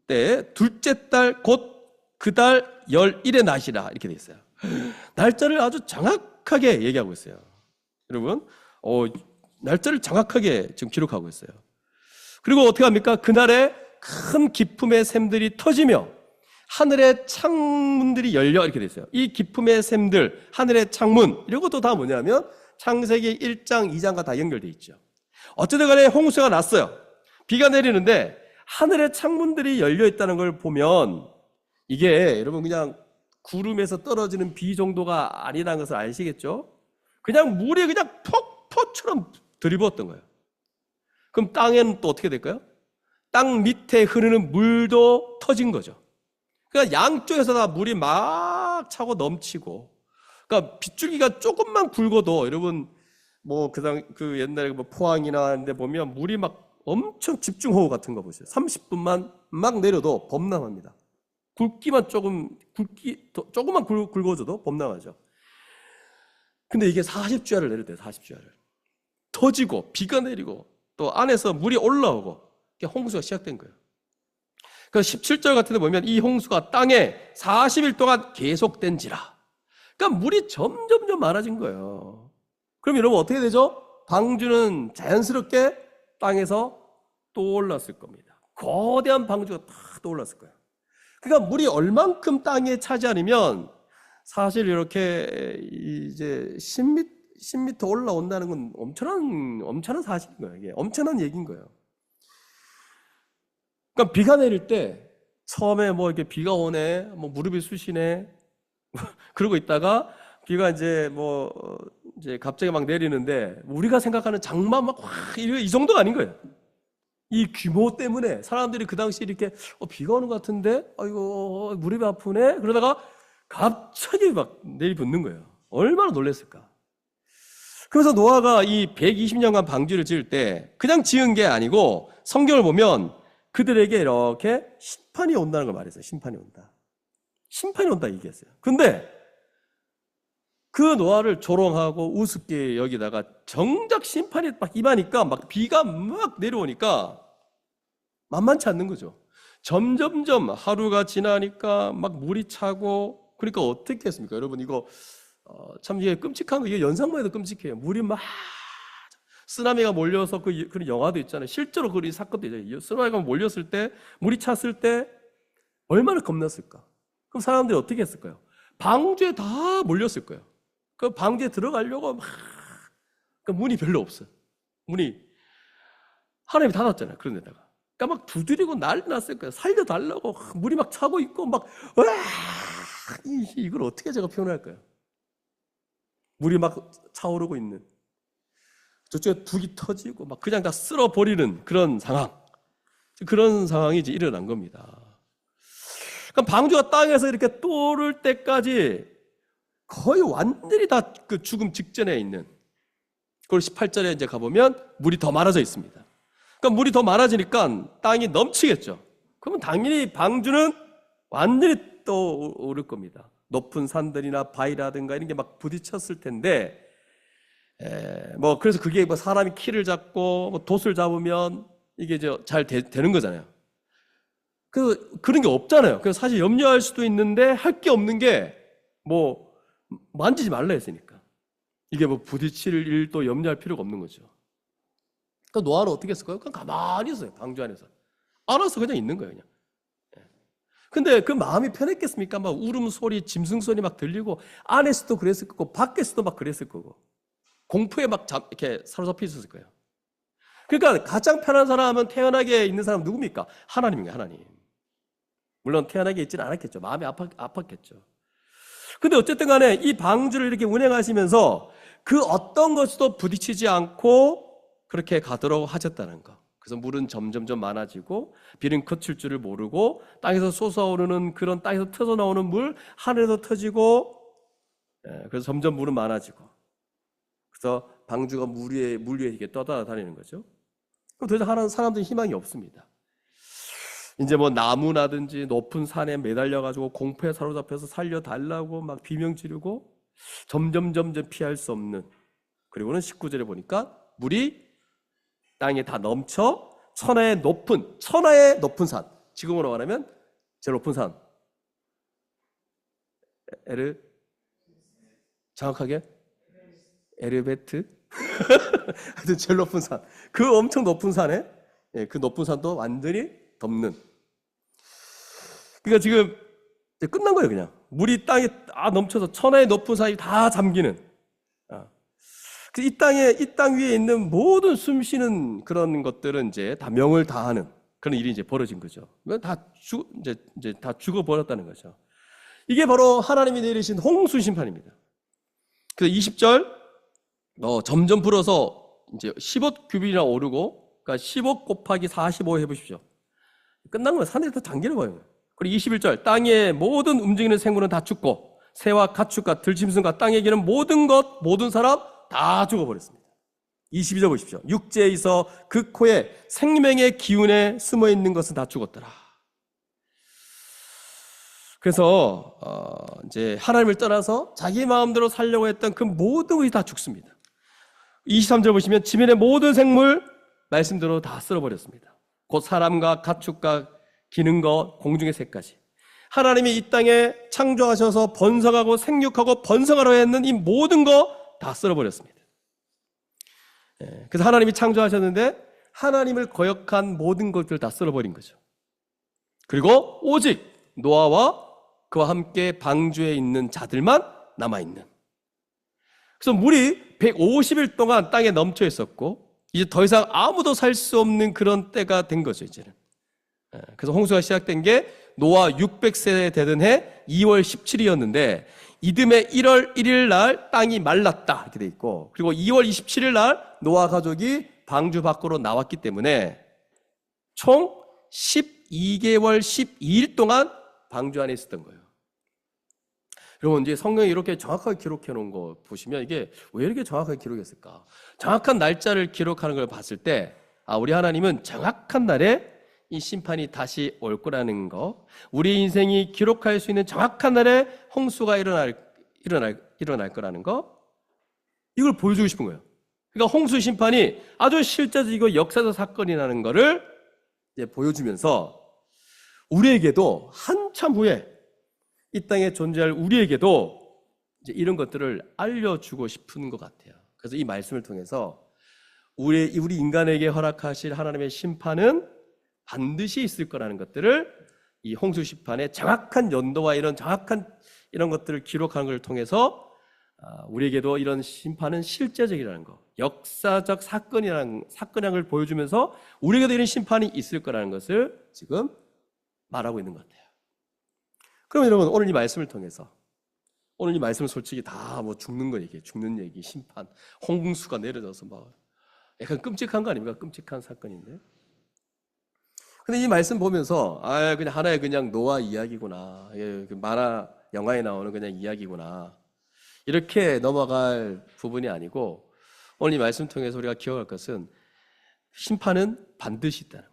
때 둘째 달 곧 그 달 11의 낮이라 이렇게 돼 있어요. 날짜를 아주 정확하게 얘기하고 있어요. 여러분, 날짜를 정확하게 지금 기록하고 있어요. 그리고 어떻게 합니까? 그날에 큰 기품의 샘들이 터지며 하늘의 창문들이 열려 이렇게 돼 있어요. 이 기품의 샘들, 하늘의 창문, 이런 것도 다 뭐냐면 창세기 1장, 2장과 다 연결돼 있죠. 어쨌든 간에 홍수가 났어요. 비가 내리는데 하늘의 창문들이 열려 있다는 걸 보면 이게 여러분 그냥 구름에서 떨어지는 비 정도가 아니라는 것을 아시겠죠? 그냥 물이 그냥 폭포처럼 들이부었던 거예요. 그럼 땅에는 또 어떻게 될까요? 땅 밑에 흐르는 물도 터진 거죠. 그러니까 양쪽에서 다 물이 막 차고 넘치고, 그러니까 빗줄기가 조금만 굵어도 여러분 그 옛날에 포항이나 하는 데 보면 물이 막 엄청 집중호우 같은 거 보세요. 30분만 막 내려도 범람합니다. 조금만 굵어져도 범람하죠. 근데 이게 40주야를 내렸대요. 40주야를. 터지고 비가 내리고 또 안에서 물이 올라오고 홍수가 시작된 거예요. 그래서 17절 같은 데 보면 이 홍수가 땅에 40일 동안 계속된지라. 그러니까 물이 점점 많아진 거예요. 그럼 여러분 어떻게 되죠? 방주는 자연스럽게 땅에서 떠올랐을 겁니다. 거대한 방주가 탁 떠올랐을 거예요. 그러니까 물이 얼만큼 땅에 차지 않으면 사실 이렇게 이제 10m 올라온다는 건 엄청난 사실인 거예요. 이게 엄청난 얘기인 거예요. 그러니까 비가 내릴 때 처음에 이렇게 비가 오네, 무릎이 쑤시네, 그러고 있다가 비가 이제 갑자기 막 내리는데 우리가 생각하는 장마 이 정도가 아닌 거예요. 이 규모 때문에 사람들이 그 당시 이렇게 비가 오는 것 같은데 아이고 무릎이 아프네 그러다가 갑자기 막 내리붙는 거예요. 얼마나 놀랐을까. 그래서 노아가 이 120년간 방주를 지을 때 그냥 지은 게 아니고 성경을 보면 그들에게 이렇게 심판이 온다는 걸 말했어요. 심판이 온다. 심판이 온다 얘기했어요. 근데 그 노아를 조롱하고 우습게 여기다가 정작 심판이 막 임하니까 막 비가 막 내려오니까 만만치 않는 거죠. 점점점 하루가 지나니까 막 물이 차고 그러니까 어떻게 했습니까? 여러분 이거 참 이게 끔찍한 거 이게 연상만 해도 끔찍해요. 물이 막 쓰나미가 몰려서 그런 영화도 있잖아요. 실제로 그런 사건도 있잖아요. 쓰나미가 몰렸을 때 물이 찼을 때 얼마나 겁났을까? 그럼 사람들이 어떻게 했을까요? 방주에 다 몰렸을 거예요. 그 방주에 들어가려고 그 문이 별로 없어요. 문이 하나님이 닫았잖아요. 그런 데다가. 그러니까 막 두드리고 난리 났을 거예요. 살려달라고 물이 막 차고 있고 막 이걸 어떻게 제가 표현할까요? 물이 막 차오르고 있는 저쪽에 둑이 터지고 막 그냥 다 쓸어버리는 그런 상황이 이제 일어난 겁니다. 그럼 방주가 땅에서 이렇게 떠오를 때까지 거의 완전히 다 그 죽음 직전에 있는. 그걸 18절에 이제 가보면 물이 더 많아져 있습니다. 그러니까 물이 더 많아지니까 땅이 넘치겠죠. 그러면 당연히 방주는 완전히 떠오를 겁니다. 높은 산들이나 바위라든가 이런 게 막 부딪혔을 텐데, 그래서 그게 사람이 키를 잡고 돛을 잡으면 이게 잘 되는 거잖아요. 그런 게 없잖아요. 그래서 사실 염려할 수도 있는데 할 게 없는 게 만지지 말라 했으니까. 이게 부딪힐 일도 염려할 필요가 없는 거죠. 그러니까 노아는 어떻게 했을까요? 그냥 가만히 있어요. 방주 안에서. 알아서 그냥 있는 거예요, 그냥. 근데 그 마음이 편했겠습니까? 막 울음소리, 짐승소리 막 들리고, 안에서도 그랬을 거고, 밖에서도 막 그랬을 거고, 공포에 막 이렇게 사로잡혀 있었을 거예요. 그러니까 가장 편한 사람은 태연하게 있는 사람은 누굽니까? 하나님입니다, 하나님. 물론 태연하게 있지는 않았겠죠. 마음이 아팠겠죠. 근데 어쨌든 간에 이 방주를 이렇게 운행하시면서 그 어떤 것도 부딪히지 않고 그렇게 가도록 하셨다는 거. 그래서 물은 점점점 많아지고 비는 그칠 줄을 모르고 땅에서 솟아오르는 그런 땅에서 터져 나오는 물 하늘에서 터지고 그래서 점점 물은 많아지고 그래서 방주가 물 위에 이렇게 떠다니는 거죠. 그럼 더 이상 하는 사람들이 희망이 없습니다. 이제 나무나든지 높은 산에 매달려가지고 공포에 사로잡혀서 살려달라고 막 비명 지르고 점점 피할 수 없는. 그리고는 19절에 보니까 물이 땅에 다 넘쳐 천하의 높은 산, 지금으로 말하면 제일 높은 산, 정확하게 에르베트 하여튼 제일 높은 산, 그 엄청 높은 산에 그 높은 산도 완전히 덮는. 그러니까 지금 끝난 거예요. 그냥 물이 땅에 다 넘쳐서 천하의 높은 산이 다 잠기는. 이 땅 위에 있는 모든 숨쉬는 그런 것들은 이제 다 명을 다하는 그런 일이 이제 벌어진 거죠. 이제 다 죽어버렸다는 거죠. 이게 바로 하나님이 내리신 홍수 심판입니다. 그래서 20절 점점 불어서 이제 10억 규빗이나 오르고, 그러니까 10억 곱하기 45 해보십시오. 끝난 거예요. 산에 다 잠기는. 그리고 21절 땅의 모든 움직이는 생물은 다 죽고 새와 가축과 들짐승과 땅에 기는 모든 사람 다 죽어버렸습니다. 22절 보십시오. 육지에 있어 그 코에 생명의 기운에 숨어있는 것은 다 죽었더라. 그래서 이제 하나님을 떠나서 자기 마음대로 살려고 했던 그 모든 것이 다 죽습니다. 23절 보시면 지면의 모든 생물 말씀대로 다 쓸어버렸습니다. 곧 사람과 가축과 기는 것, 공중의 새까지. 하나님이 이 땅에 창조하셔서 번성하고 생육하고 번성하려 했는 이 모든 거 다 쓸어버렸습니다. 그래서 하나님이 창조하셨는데 하나님을 거역한 모든 것들을 다 쓸어버린 거죠. 그리고 오직 노아와 그와 함께 방주에 있는 자들만 남아있는. 그래서 물이 150일 동안 땅에 넘쳐 있었고 이제 더 이상 아무도 살 수 없는 그런 때가 된 거죠. 이제는 그래서 홍수가 시작된 게 노아 600세 되던 해 2월 17일이었는데 이듬해 1월 1일 날 땅이 말랐다 이렇게 돼 있고, 그리고 2월 27일 날 노아 가족이 방주 밖으로 나왔기 때문에 총 12개월 12일 동안 방주 안에 있었던 거예요. 여러분, 이제 성경에 이렇게 정확하게 기록해 놓은 거 보시면 이게 왜 이렇게 정확하게 기록했을까? 정확한 날짜를 기록하는 걸 봤을 때, 우리 하나님은 정확한 날에 이 심판이 다시 올 거라는 거, 우리 인생이 기록할 수 있는 정확한 날에 홍수가 일어날 거라는 거, 이걸 보여주고 싶은 거예요. 그러니까 홍수 심판이 아주 실제적이고 역사적 사건이라는 거를 이제 보여주면서 우리에게도 한참 후에 이 땅에 존재할 우리에게도 이제 이런 것들을 알려주고 싶은 것 같아요. 그래서 이 말씀을 통해서 우리 인간에게 허락하실 하나님의 심판은 반드시 있을 거라는 것들을, 이 홍수 심판의 정확한 연도와 이런 정확한 이런 것들을 기록하는 것을 통해서 우리에게도 이런 심판은 실제적이라는 거, 역사적 사건이라는 걸 보여주면서 우리에게도 이런 심판이 있을 거라는 것을 지금 말하고 있는 것 같아요. 그럼 여러분, 오늘 이 말씀을 통해서, 오늘 이 말씀은 솔직히 다 뭐 죽는 얘기, 심판, 홍수가 내려져서 막 약간 끔찍한 거 아닙니까? 끔찍한 사건인데. 근데 이 말씀 보면서 그냥 하나의 그냥 노아 이야기구나, 그 만화 영화에 나오는 그냥 이야기구나, 이렇게 넘어갈 부분이 아니고, 오늘 이 말씀 통해서 우리가 기억할 것은 심판은 반드시 있다는 거.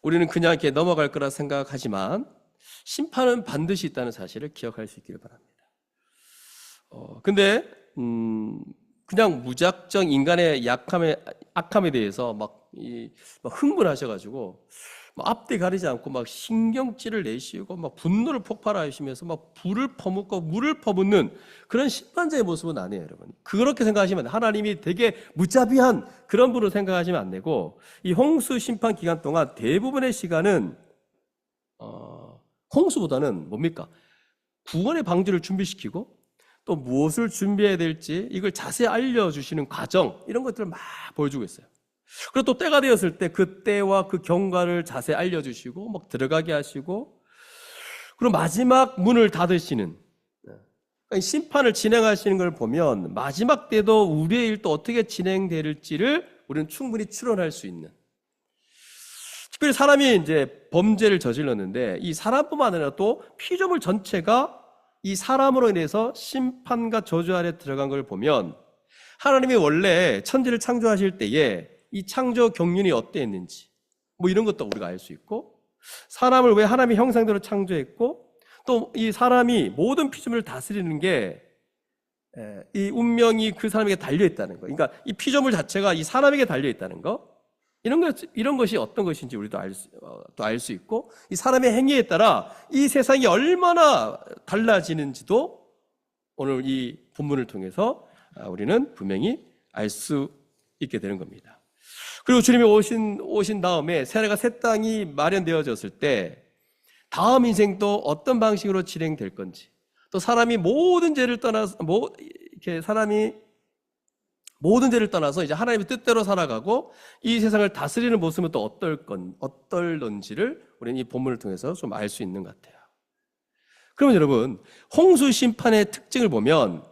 우리는 그냥 이렇게 넘어갈 거라 생각하지만 심판은 반드시 있다는 사실을 기억할 수 있기를 바랍니다. 근데 그냥 무작정 인간의 악함에 대해서 막 흥분하셔가지고 막 앞뒤 가리지 않고 막 신경질을 내시고 막 분노를 폭발하시면서 막 불을 퍼붓고 물을 퍼붓는 그런 심판자의 모습은 아니에요, 여러분. 그렇게 생각하시면 하나님이 되게 무자비한 그런 분으로 생각하시면 안 되고, 이 홍수 심판 기간 동안 대부분의 시간은 홍수보다는 뭡니까? 구원의 방주를 준비시키고 또 무엇을 준비해야 될지 이걸 자세히 알려주시는 과정, 이런 것들을 막 보여주고 있어요. 그리고 또 때가 되었을 때 그 때와 그 경과를 자세히 알려주시고 막 들어가게 하시고, 그리고 마지막 문을 닫으시는, 그러니까 심판을 진행하시는 걸 보면 마지막 때도 우리의 일도 어떻게 진행될지를 우리는 충분히 추론할 수 있는, 특별히 사람이 이제 범죄를 저질렀는데 이 사람뿐만 아니라 또 피조물 전체가 이 사람으로 인해서 심판과 저주 아래 들어간 걸 보면, 하나님이 원래 천지를 창조하실 때에 이 창조 경륜이 어땠는지 뭐 이런 것도 우리가 알 수 있고, 사람을 왜 하나님의 형상대로 창조했고, 또 이 사람이 모든 피조물을 다스리는 게 이 운명이 그 사람에게 달려있다는 거, 그러니까 이 피조물 자체가 이 사람에게 달려있다는 거, 이런 것이 어떤 것인지 우리도 알 수 있고, 이 사람의 행위에 따라 이 세상이 얼마나 달라지는지도 오늘 이 본문을 통해서 우리는 분명히 알 수 있게 되는 겁니다. 그리고 주님이 오신 다음에 새 땅이 마련되어졌을 때 다음 인생도 어떤 방식으로 진행될 건지, 또 사람이 모든 죄를 떠나서 이제 하나님의 뜻대로 살아가고 이 세상을 다스리는 모습은 또 어떨런지를 우리는 이 본문을 통해서 좀 알 수 있는 것 같아요. 그러면 여러분, 홍수 심판의 특징을 보면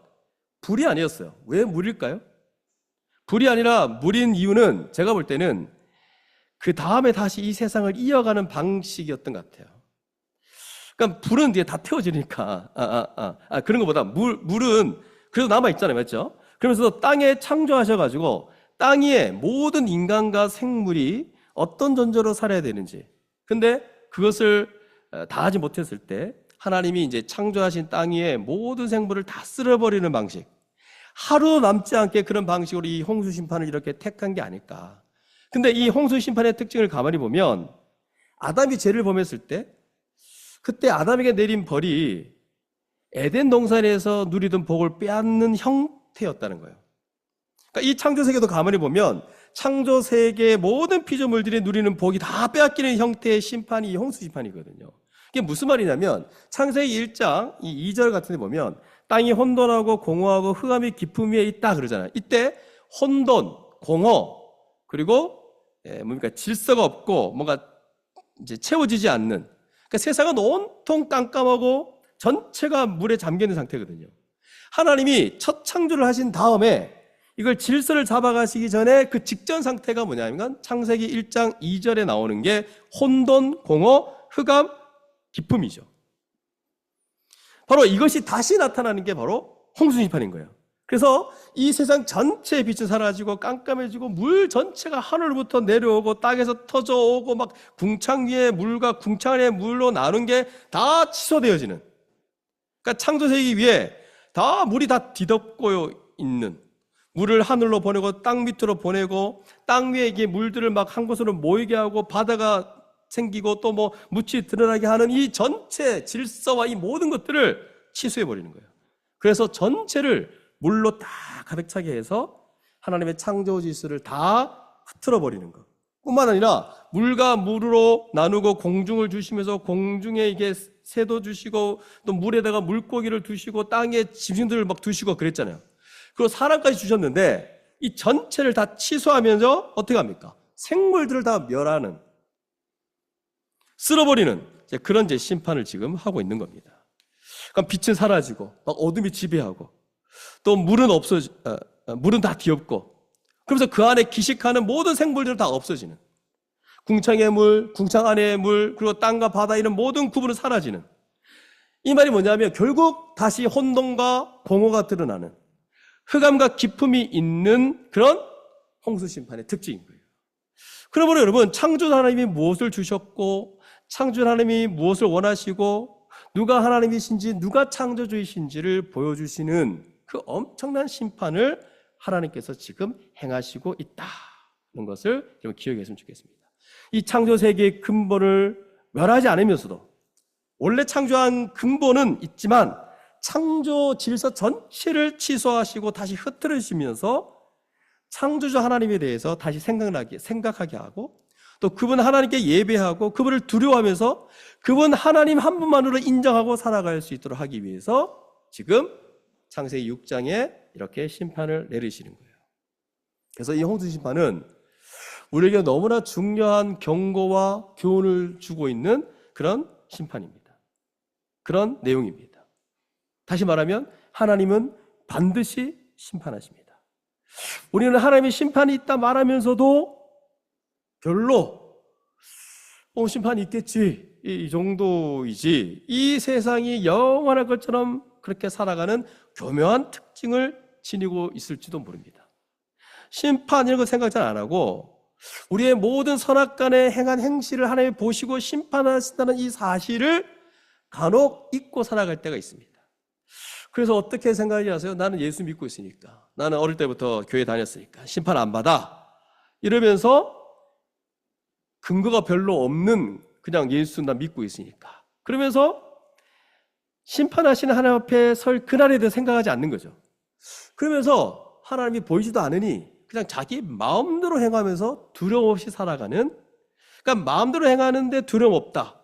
불이 아니었어요. 왜 물일까요? 불이 아니라 물인 이유는 제가 볼 때는 그 다음에 다시 이 세상을 이어가는 방식이었던 것 같아요. 그러니까 불은 뒤에 다 태워지니까 그런 것보다 물은 그래도 남아있잖아요, 맞죠? 그러면서 땅에 창조하셔가지고 땅 위에 모든 인간과 생물이 어떤 존재로 살아야 되는지, 근데 그것을 다 하지 못했을 때 하나님이 이제 창조하신 땅 위에 모든 생물을 다 쓸어버리는 방식, 하루 남지 않게 그런 방식으로 이 홍수 심판을 이렇게 택한 게 아닐까. 근데 이 홍수 심판의 특징을 가만히 보면 아담이 죄를 범했을 때 그때 아담에게 내린 벌이 에덴 동산에서 누리던 복을 빼앗는 형태였다는 거예요. 그러니까 이 창조 세계도 가만히 보면 창조 세계의 모든 피조물들이 누리는 복이 다 빼앗기는 형태의 심판이 이 홍수 심판이거든요. 이게 무슨 말이냐면 창세기 1장 이 2절 같은 데 보면 땅이 혼돈하고 공허하고 흑암이 깊음 위에 있다 그러잖아요. 이때 혼돈, 공허, 그리고 뭡니까? 질서가 없고 뭔가 이제 채워지지 않는, 그러니까 세상은 온통 깜깜하고 전체가 물에 잠기는 상태거든요. 하나님이 첫 창조를 하신 다음에 이걸 질서를 잡아가시기 전에 그 직전 상태가 뭐냐면 창세기 1장 2절에 나오는 게 혼돈, 공허, 흑암, 기쁨이죠. 바로 이것이 다시 나타나는 게 바로 홍수심판인 거예요. 그래서 이 세상 전체의 빛은 사라지고 깜깜해지고 물 전체가 하늘부터 내려오고 땅에서 터져오고 막 궁창 위의 물과 궁창 아래의 물로 나눈 게 다 취소되어지는, 그러니까 창조세기 위에 다 물이 다 뒤덮고 있는, 물을 하늘로 보내고 땅 밑으로 보내고 땅 위에 이게 물들을 막 한 곳으로 모이게 하고 바다가 생기고 또 뭐 묻이 드러나게 하는 이 전체 질서와 이 모든 것들을 취소해버리는 거예요. 그래서 전체를 물로 다 가득 차게 해서 하나님의 창조 질서를 다 흐트러 버리는 것 뿐만 아니라 물과 물으로 나누고 공중을 주시면서 공중에 이게 새도 주시고 또 물에다가 물고기를 두시고 땅에 짐승들을 막 두시고 그랬잖아요. 그리고 사람까지 주셨는데 이 전체를 다 취소하면서 어떻게 합니까? 생물들을 다 멸하는, 쓸어버리는 그런 심판을 지금 하고 있는 겁니다. 그러니까 빛은 사라지고 막 어둠이 지배하고 또 물은 물은 다 뒤엎고, 그러면서 그 안에 기식하는 모든 생물들은 다 없어지는, 궁창의 물, 궁창 안의 물, 그리고 땅과 바다 이런 모든 구분은 사라지는, 이 말이 뭐냐면 결국 다시 혼돈과 공허가 드러나는, 흑암과 기품이 있는 그런 홍수 심판의 특징인 거예요. 그러므로 여러분, 창조 하나님이 무엇을 주셨고 창조 하나님이 무엇을 원하시고 누가 하나님이신지 누가 창조주이신지를 보여주시는 그 엄청난 심판을 하나님께서 지금 행하시고 있다는 것을 여러분 기억했으면 좋겠습니다. 이 창조세계의 근본을 멸하지 않으면서도, 원래 창조한 근본은 있지만 창조 질서 전체를 취소하시고 다시 흐트러지면서 창조주 하나님에 대해서 다시 생각하게 하고, 또 그분 하나님께 예배하고 그분을 두려워하면서 그분 하나님 한 분만으로 인정하고 살아갈 수 있도록 하기 위해서 지금 창세기 6장에 이렇게 심판을 내리시는 거예요. 그래서 이 홍수 심판은 우리에게 너무나 중요한 경고와 교훈을 주고 있는 그런 심판입니다. 그런 내용입니다. 다시 말하면 하나님은 반드시 심판하십니다. 우리는 하나님의 심판이 있다 말하면서도 별로 심판이 있겠지, 이 정도이지, 이 세상이 영원할 것처럼 그렇게 살아가는 교묘한 특징을 지니고 있을지도 모릅니다. 심판 이런 거 생각 잘 안 하고 우리의 모든 선악간에 행한 행실을 하나님이 보시고 심판하신다는 이 사실을 간혹 잊고 살아갈 때가 있습니다. 그래서 어떻게 생각하지 아세요? 나는 예수 믿고 있으니까, 나는 어릴 때부터 교회 다녔으니까 심판 안 받아, 이러면서 근거가 별로 없는 그냥 예수 나 믿고 있으니까, 그러면서 심판하시는 하나님 앞에 설 그날에 대해 생각하지 않는 거죠. 그러면서 하나님이 보이지도 않으니 그냥 자기 마음대로 행하면서 두려움 없이 살아가는, 그러니까 마음대로 행하는데 두려움 없다.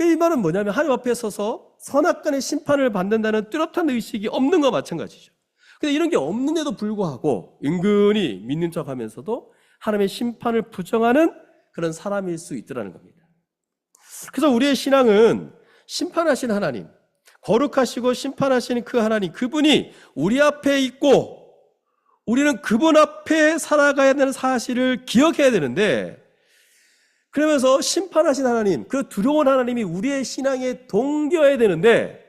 이 말은 뭐냐면 하나님 앞에 서서 선악간의 심판을 받는다는 뚜렷한 의식이 없는 것과 마찬가지죠. 근데 이런 게 없는데도 불구하고 은근히 믿는 척하면서도 하나님의 심판을 부정하는 그런 사람일 수 있더라는 겁니다. 그래서 우리의 신앙은 심판하신 하나님, 거룩하시고 심판하시는 그 하나님, 그분이 우리 앞에 있고 우리는 그분 앞에 살아가야 되는 사실을 기억해야 되는데, 그러면서 심판하신 하나님, 그 두려운 하나님이 우리의 신앙의 동기여야 되는데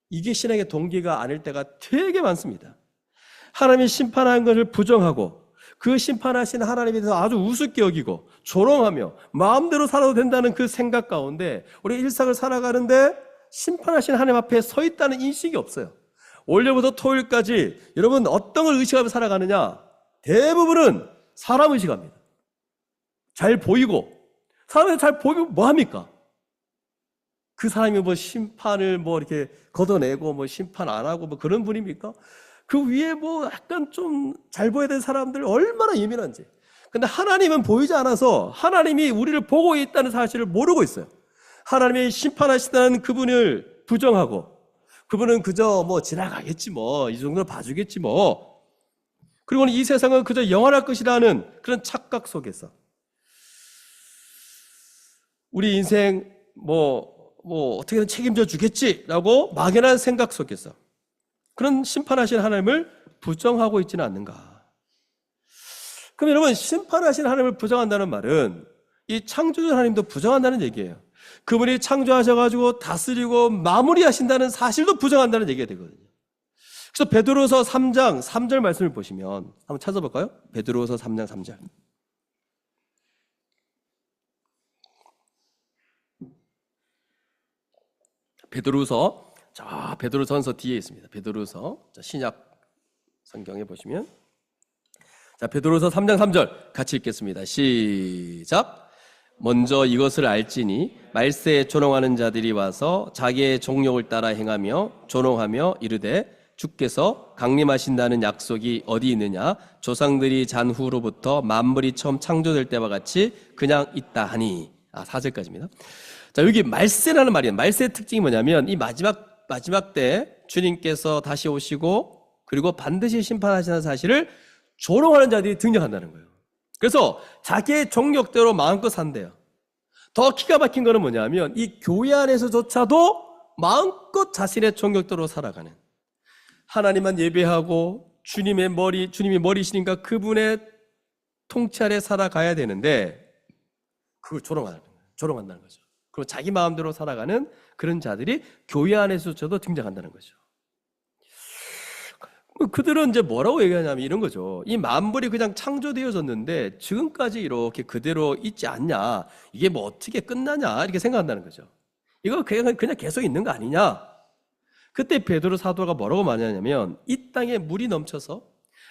이게 신앙의 동기가 아닐 때가 되게 많습니다. 하나님이 심판하는 것을 부정하고 그 심판하신 하나님에 대해서 아주 우습게 여기고 조롱하며 마음대로 살아도 된다는 그 생각 가운데 우리 일상을 살아가는데 심판하신 하나님 앞에 서 있다는 인식이 없어요. 월요일부터 토요일까지 여러분 어떤 걸 의식하며 살아가느냐? 대부분은 사람 의식합니다. 잘 보이고, 사람이 잘 보이면 뭐 합니까? 그 사람이 뭐 심판을 뭐 이렇게 걷어내고 뭐 심판 안 하고 뭐 그런 분입니까? 그 위에 뭐 약간 좀 잘 보여야 되는 사람들 얼마나 예민한지. 근데 하나님은 보이지 않아서 하나님이 우리를 보고 있다는 사실을 모르고 있어요. 하나님이 심판하시다는 그분을 부정하고, 그분은 그저 뭐 지나가겠지 뭐, 이 정도는 봐주겠지 뭐, 그리고는 이 세상은 그저 영원할 것이라는 그런 착각 속에서 우리 인생 어떻게든 책임져 주겠지라고 막연한 생각 속에서 그런 심판하신 하나님을 부정하고 있지는 않는가? 그럼 여러분, 심판하신 하나님을 부정한다는 말은 이 창조주 하나님도 부정한다는 얘기예요. 그분이 창조하셔가지고 다스리고 마무리하신다는 사실도 부정한다는 얘기가 되거든요. 그래서 베드로서 3장 3절 말씀을 보시면 한번 찾아볼까요? 베드로서 3장 3절. 베드로전서 뒤에 있습니다. 베드로서 신약 성경에 보시면 베드로서 3장 3절 같이 읽겠습니다. 시작. 먼저 이것을 알지니 말세에 조롱하는 자들이 와서 자기의 종욕을 따라 행하며 조롱하며 이르되 주께서 강림하신다는 약속이 어디 있느냐? 조상들이 잔 후로부터 만물이 처음 창조될 때와 같이 그냥 있다 하니. 4절까지입니다. 여기 말세라는 말이에요. 말세의 특징이 뭐냐면 이 마지막 때 주님께서 다시 오시고 그리고 반드시 심판하시는 사실을 조롱하는 자들이 등장한다는 거예요. 그래서 자기의 종욕대로 마음껏 산대요. 더 기가 막힌 거는 뭐냐면 이 교회 안에서조차도 마음껏 자신의 종욕대로 살아가는, 하나님만 예배하고 주님이 머리시니까 그분의 통치 아래 살아가야 되는데 그걸 조롱한다는 거죠. 그리고 자기 마음대로 살아가는 그런 자들이 교회 안에서조차도 등장한다는 거죠. 그들은 이제 뭐라고 얘기하냐면 이런 거죠. 이 만물이 그냥 창조되어졌는데 지금까지 이렇게 그대로 있지 않냐, 이게 뭐 어떻게 끝나냐 이렇게 생각한다는 거죠. 이거 그냥 계속 있는 거 아니냐. 그때 베드로 사도가 뭐라고 말하냐면 이 땅에 물이 넘쳐서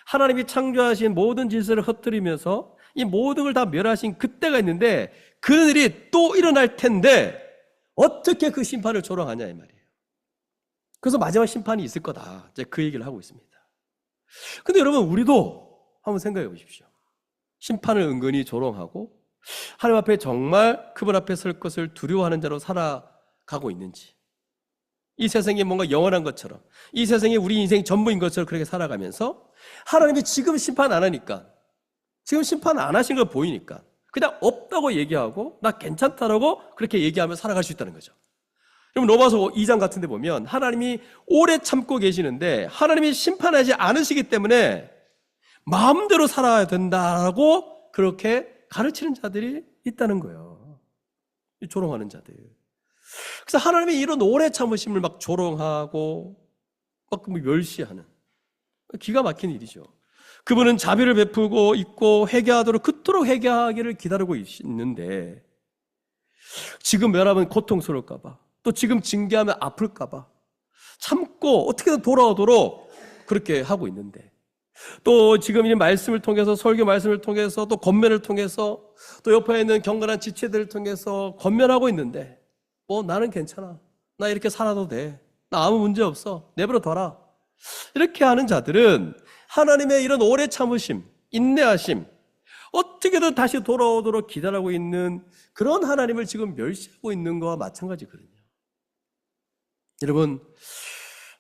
하나님이 창조하신 모든 질서를 흩뜨리면서 이 모든 걸 다 멸하신 그때가 있는데 그들이 또 일어날 텐데 어떻게 그 심판을 조롱하냐 이 말이에요. 그래서 마지막 심판이 있을 거다, 이제 그 얘기를 하고 있습니다. 근데 여러분, 우리도 한번 생각해 보십시오. 심판을 은근히 조롱하고 하나님 앞에 정말 그분 앞에 설 것을 두려워하는 자로 살아가고 있는지, 이 세상이 뭔가 영원한 것처럼, 이 세상이 우리 인생 전부인 것처럼 그렇게 살아가면서 하나님이 지금 심판 안 하니까, 지금 심판 안 하신 걸 보이니까 그냥 없다고 얘기하고 나 괜찮다라고 그렇게 얘기하며 살아갈 수 있다는 거죠. 여러분, 로마서 2장 같은 데 보면 하나님이 오래 참고 계시는데 하나님이 심판하지 않으시기 때문에 마음대로 살아야 된다고 그렇게 가르치는 자들이 있다는 거예요. 조롱하는 자들. 그래서 하나님이 이런 오래 참으심을 막 조롱하고 막 멸시하는, 기가 막힌 일이죠. 그분은 자비를 베풀고 있고 회개하도록 그토록 회개하기를 기다리고 있는데 지금 멸하면 고통스러울까 봐, 또 지금 징계하면 아플까 봐 참고 어떻게든 돌아오도록 그렇게 하고 있는데, 또 지금 이 말씀을 통해서, 설교 말씀을 통해서, 또 권면을 통해서, 또 옆에 있는 경건한 지체들을 통해서 권면하고 있는데 나는 괜찮아, 나 이렇게 살아도 돼, 나 아무 문제 없어, 내버려 둬라, 이렇게 하는 자들은 하나님의 이런 오래 참으심, 인내하심, 어떻게든 다시 돌아오도록 기다리고 있는 그런 하나님을 지금 멸시하고 있는 것과 마찬가지거든요. 여러분,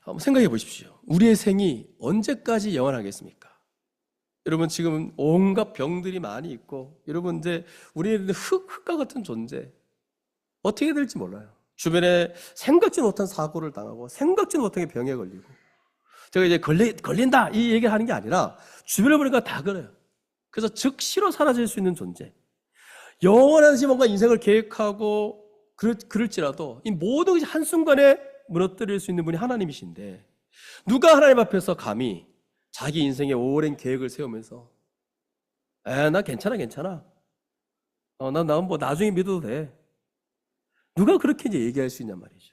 한번 생각해 보십시오. 우리의 생이 언제까지 영원하겠습니까? 여러분, 지금 온갖 병들이 많이 있고, 여러분 이제 우리는 흙과 같은 존재, 어떻게 될지 몰라요. 주변에 생각지 못한 사고를 당하고 생각지 못한 병에 걸리고, 제가 이제 걸린다 이 얘기를 하는 게 아니라 주변을 보니까 다 그래요. 그래서 즉시로 사라질 수 있는 존재, 영원한 뭔가 인생을 계획하고 그럴지라도 이 모든 것이 한순간에 무너뜨릴 수 있는 분이 하나님이신데, 누가 하나님 앞에서 감히 자기 인생의 오랜 계획을 세우면서 나 괜찮아 난 나중에 믿어도 돼, 누가 그렇게 이제 얘기할 수 있냔 말이죠.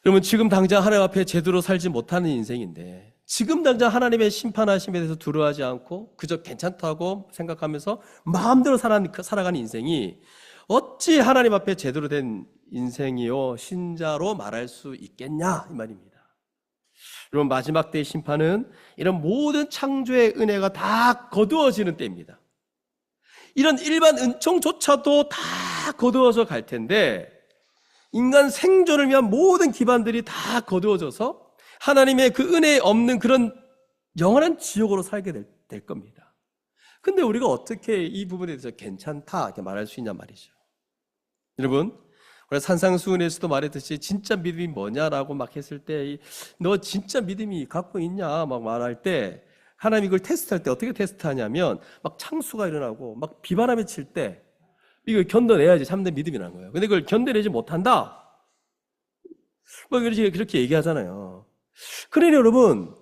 여러분, 지금 당장 하나님 앞에 제대로 살지 못하는 인생인데, 지금 당장 하나님의 심판하심에 대해서 두려워하지 않고 그저 괜찮다고 생각하면서 마음대로 살아가는 인생이 어찌 하나님 앞에 제대로 된 인생이요 신자로 말할 수 있겠냐 이 말입니다. 여러분, 마지막 때의 심판은 이런 모든 창조의 은혜가 다 거두어지는 때입니다. 이런 일반 은총조차도 다 거두어져 갈 텐데, 인간 생존을 위한 모든 기반들이 다 거두어져서 하나님의 그 은혜에 없는 그런 영원한 지옥으로 살게 될 겁니다. 근데 우리가 어떻게 이 부분에 대해서 괜찮다 이렇게 말할 수 있냐 말이죠. 여러분, 우리 산상수훈에서도 말했듯이 진짜 믿음이 뭐냐라고 막 했을 때 너 진짜 믿음이 갖고 있냐 막 말할 때 하나님 이걸 테스트할 때 어떻게 테스트하냐면 막 창수가 일어나고 막 비바람이 칠 때 이걸 견뎌내야지 참된 믿음이라는 거예요. 근데 그걸 견뎌내지 못한다 뭐 그렇게 얘기하잖아요. 그러니 여러분,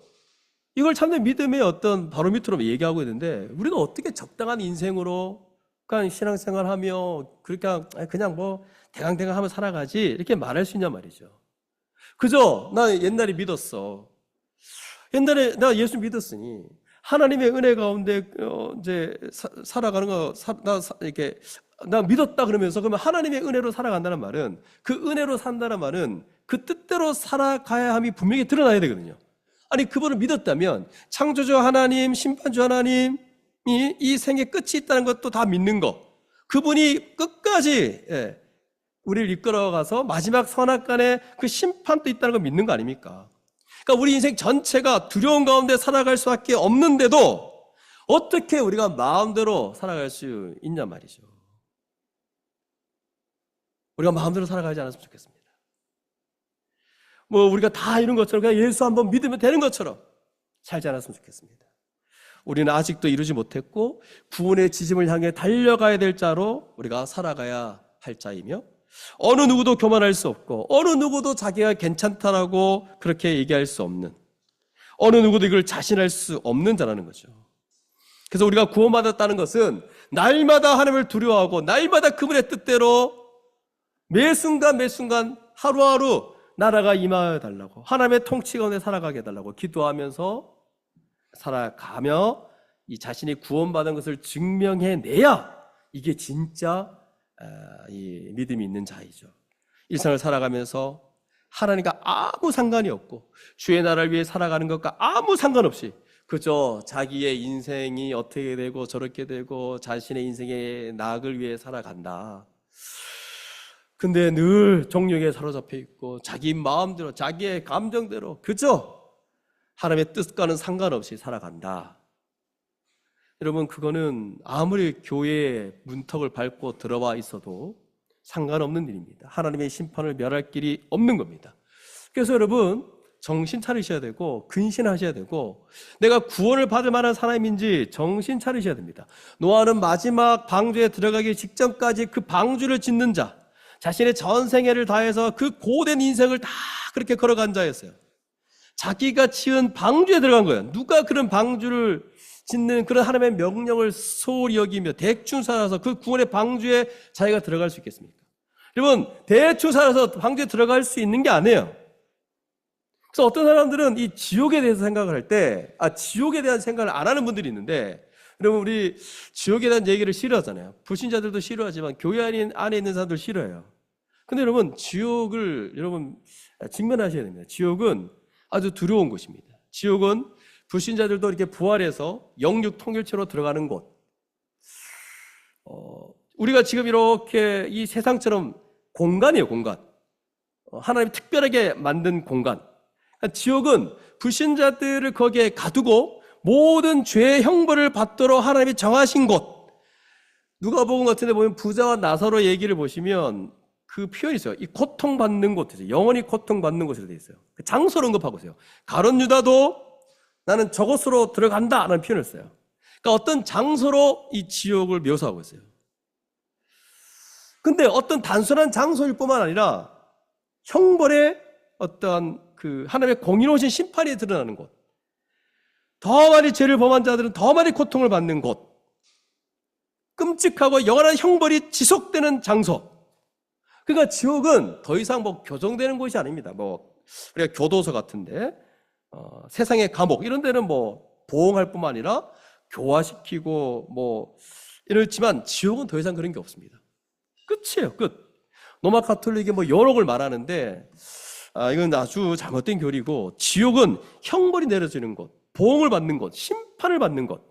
이걸 참된 믿음의 어떤 바로미터로 얘기하고 있는데 우리가 어떻게 적당한 인생으로 그냥 신앙생활하며 그냥 뭐 대강대강 하며 살아가지 이렇게 말할 수 있냐 말이죠. 그저 나 옛날에 믿었어. 옛날에 나 예수 믿었으니 하나님의 은혜 가운데 이제 살아가는 나 믿었다 그러면서 그러면 하나님의 은혜로 살아간다는 말은 그 은혜로 산다는 말은 그 뜻대로 살아가야 함이 분명히 드러나야 되거든요. 아니 그분을 믿었다면 창조주 하나님, 심판주 하나님이 이 생의 끝이 있다는 것도 다 믿는 거. 그분이 끝까지 우리를 이끌어가서 마지막 선악간에 그 심판도 있다는 걸 믿는 거 아닙니까? 그러니까 우리 인생 전체가 두려움 가운데 살아갈 수밖에 없는데도 어떻게 우리가 마음대로 살아갈 수 있냐 말이죠. 우리가 마음대로 살아가지 않았으면 좋겠습니다. 뭐 우리가 다 이런 것처럼 그냥 예수 한번 믿으면 되는 것처럼 살지 않았으면 좋겠습니다. 우리는 아직도 이루지 못했고 구원의 지점을 향해 달려가야 될 자로 우리가 살아가야 할 자이며 어느 누구도 교만할 수 없고 어느 누구도 자기가 괜찮다라고 그렇게 얘기할 수 없는, 어느 누구도 이걸 자신할 수 없는 자라는 거죠. 그래서 우리가 구원받았다는 것은 날마다 하나님을 두려워하고 날마다 그분의 뜻대로 매 순간 하루하루 나라가 임하여 달라고, 하나님의 통치 가운데 살아가게 해달라고 기도하면서 살아가며 이 자신이 구원받은 것을 증명해내야 이게 진짜 이 믿음이 있는 자이죠. 일상을 살아가면서 하나님과 아무 상관이 없고 주의 나라를 위해 살아가는 것과 아무 상관없이 그저 자기의 인생이 어떻게 되고 저렇게 되고 자신의 인생의 낙을 위해 살아간다. 근데 늘 정욕에 사로잡혀 있고 자기 마음대로 자기의 감정대로 그저 하나님의 뜻과는 상관없이 살아간다. 여러분, 그거는 아무리 교회의 문턱을 밟고 들어와 있어도 상관없는 일입니다. 하나님의 심판을 멸할 길이 없는 겁니다. 그래서 여러분, 정신 차리셔야 되고 근신하셔야 되고 내가 구원을 받을 만한 사람인지 정신 차리셔야 됩니다. 노아는 마지막 방주에 들어가기 직전까지 그 방주를 짓는 자, 자신의 전 생애를 다해서 그 고된 인생을 다 그렇게 걸어간 자였어요. 자기가 지은 방주에 들어간 거예요. 누가 그런 방주를 짓는 그런 하나님의 명령을 소홀히 여기며 대충 살아서 그 구원의 방주에 자기가 들어갈 수 있겠습니까? 여러분, 대충 살아서 방주에 들어갈 수 있는 게 아니에요. 그래서 어떤 사람들은 이 지옥에 대해서 생각을 할 때, 지옥에 대한 생각을 안 하는 분들이 있는데, 여러분, 우리 지옥에 대한 얘기를 싫어하잖아요. 불신자들도 싫어하지만 교회 안에 있는 사람들 싫어해요. 근데 여러분, 지옥을 여러분 직면하셔야 됩니다. 지옥은 아주 두려운 곳입니다. 지옥은 불신자들도 이렇게 부활해서 영육 통일체로 들어가는 곳. 우리가 지금 이렇게 이 세상처럼 공간이에요, 공간. 하나님이 특별하게 만든 공간. 지옥은 불신자들을 거기에 가두고 모든 죄의 형벌을 받도록 하나님이 정하신 곳. 누가복음 같은 데 보면 부자와 나사로 얘기를 보시면 그 표현이 있어요. 이 고통받는 곳이죠. 영원히 고통받는 곳으로 되어 있어요. 그 장소를 언급하고 있어요. 가룟 유다도 나는 저곳으로 들어간다 라는 표현을 써요. 그러니까 어떤 장소로 이 지옥을 묘사하고 있어요. 근데 어떤 단순한 장소일 뿐만 아니라 형벌의 어떤 그 하나님의 공의로우신 심판이 드러나는 곳, 더 많이 죄를 범한 자들은 더 많이 고통을 받는 곳, 끔찍하고 영원한 형벌이 지속되는 장소. 그러니까 지옥은 더 이상 뭐 교정되는 곳이 아닙니다. 뭐 우리가 교도소 같은데 세상의 감옥 이런 데는 뭐 보호할 뿐만 아니라 교화시키고 뭐 이렇지만 지옥은 더 이상 그런 게 없습니다. 끝이에요, 끝. 로마 가톨릭이 뭐 여러 걸 말하는데 이건 아주 잘못된 교리고, 지옥은 형벌이 내려지는 곳, 보응을 받는 곳, 심판을 받는 곳,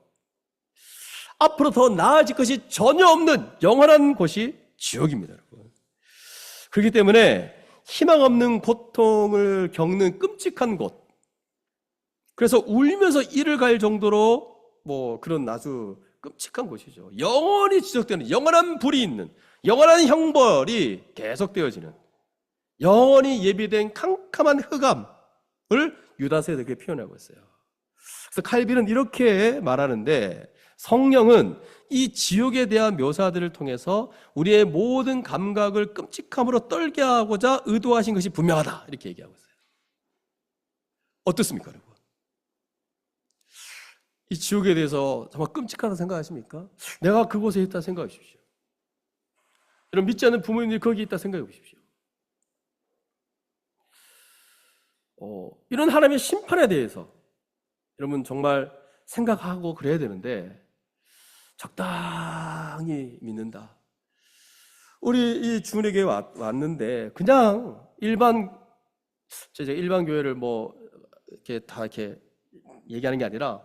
앞으로 더 나아질 것이 전혀 없는 영원한 곳이 지옥입니다, 여러분. 그렇기 때문에 희망 없는 고통을 겪는 끔찍한 곳, 그래서 울면서 이를 갈 정도로 뭐 그런 아주 끔찍한 곳이죠. 영원히 지속되는 영원한 불이 있는, 영원한 형벌이 계속되어지는, 영원히 예비된 캄캄한 흑암을 유다서에 그렇게 표현하고 있어요. 그래서 칼빈은 이렇게 말하는데, 성령은 이 지옥에 대한 묘사들을 통해서 우리의 모든 감각을 끔찍함으로 떨게 하고자 의도하신 것이 분명하다, 이렇게 얘기하고 있어요. 어떻습니까, 여러분? 이 지옥에 대해서 정말 끔찍하다 생각하십니까? 내가 그곳에 있다 생각해 주십시오. 여러분, 믿지 않는 부모님들이 거기 있다 생각해 보십시오. 이런 하나님의 심판에 대해서 여러분 정말 생각하고 그래야 되는데, 적당히 믿는다. 우리 이 주은혜교회 왔는데 그냥 일반 교회를 뭐 이렇게 다 이렇게 얘기하는 게 아니라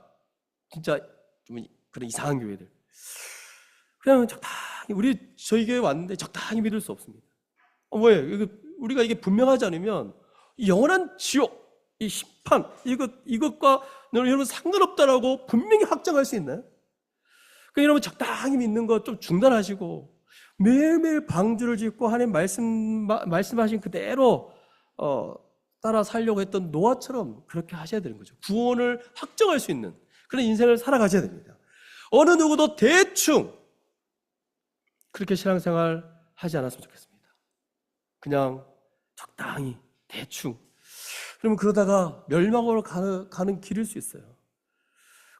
진짜 좀 그런 이상한 교회들, 그냥 적당히 저희 교회 왔는데 적당히 믿을 수 없습니다. 왜? 우리가 이게 분명하지 않으면 이 영원한 지옥, 이 심판, 이것과 여러분 상관없다라고 분명히 확정할 수 있나요? 그러니까 여러분 적당히 믿는 거 좀 중단하시고 매일매일 방주를 짓고 하나님 말씀하신 그대로 따라 살려고 했던 노아처럼 그렇게 하셔야 되는 거죠. 구원을 확정할 수 있는 그런 인생을 살아가셔야 됩니다. 어느 누구도 대충 그렇게 신앙생활 하지 않았으면 좋겠습니다. 그냥 적당히 대충. 그러면 그러다가 멸망으로 가는 길일 수 있어요.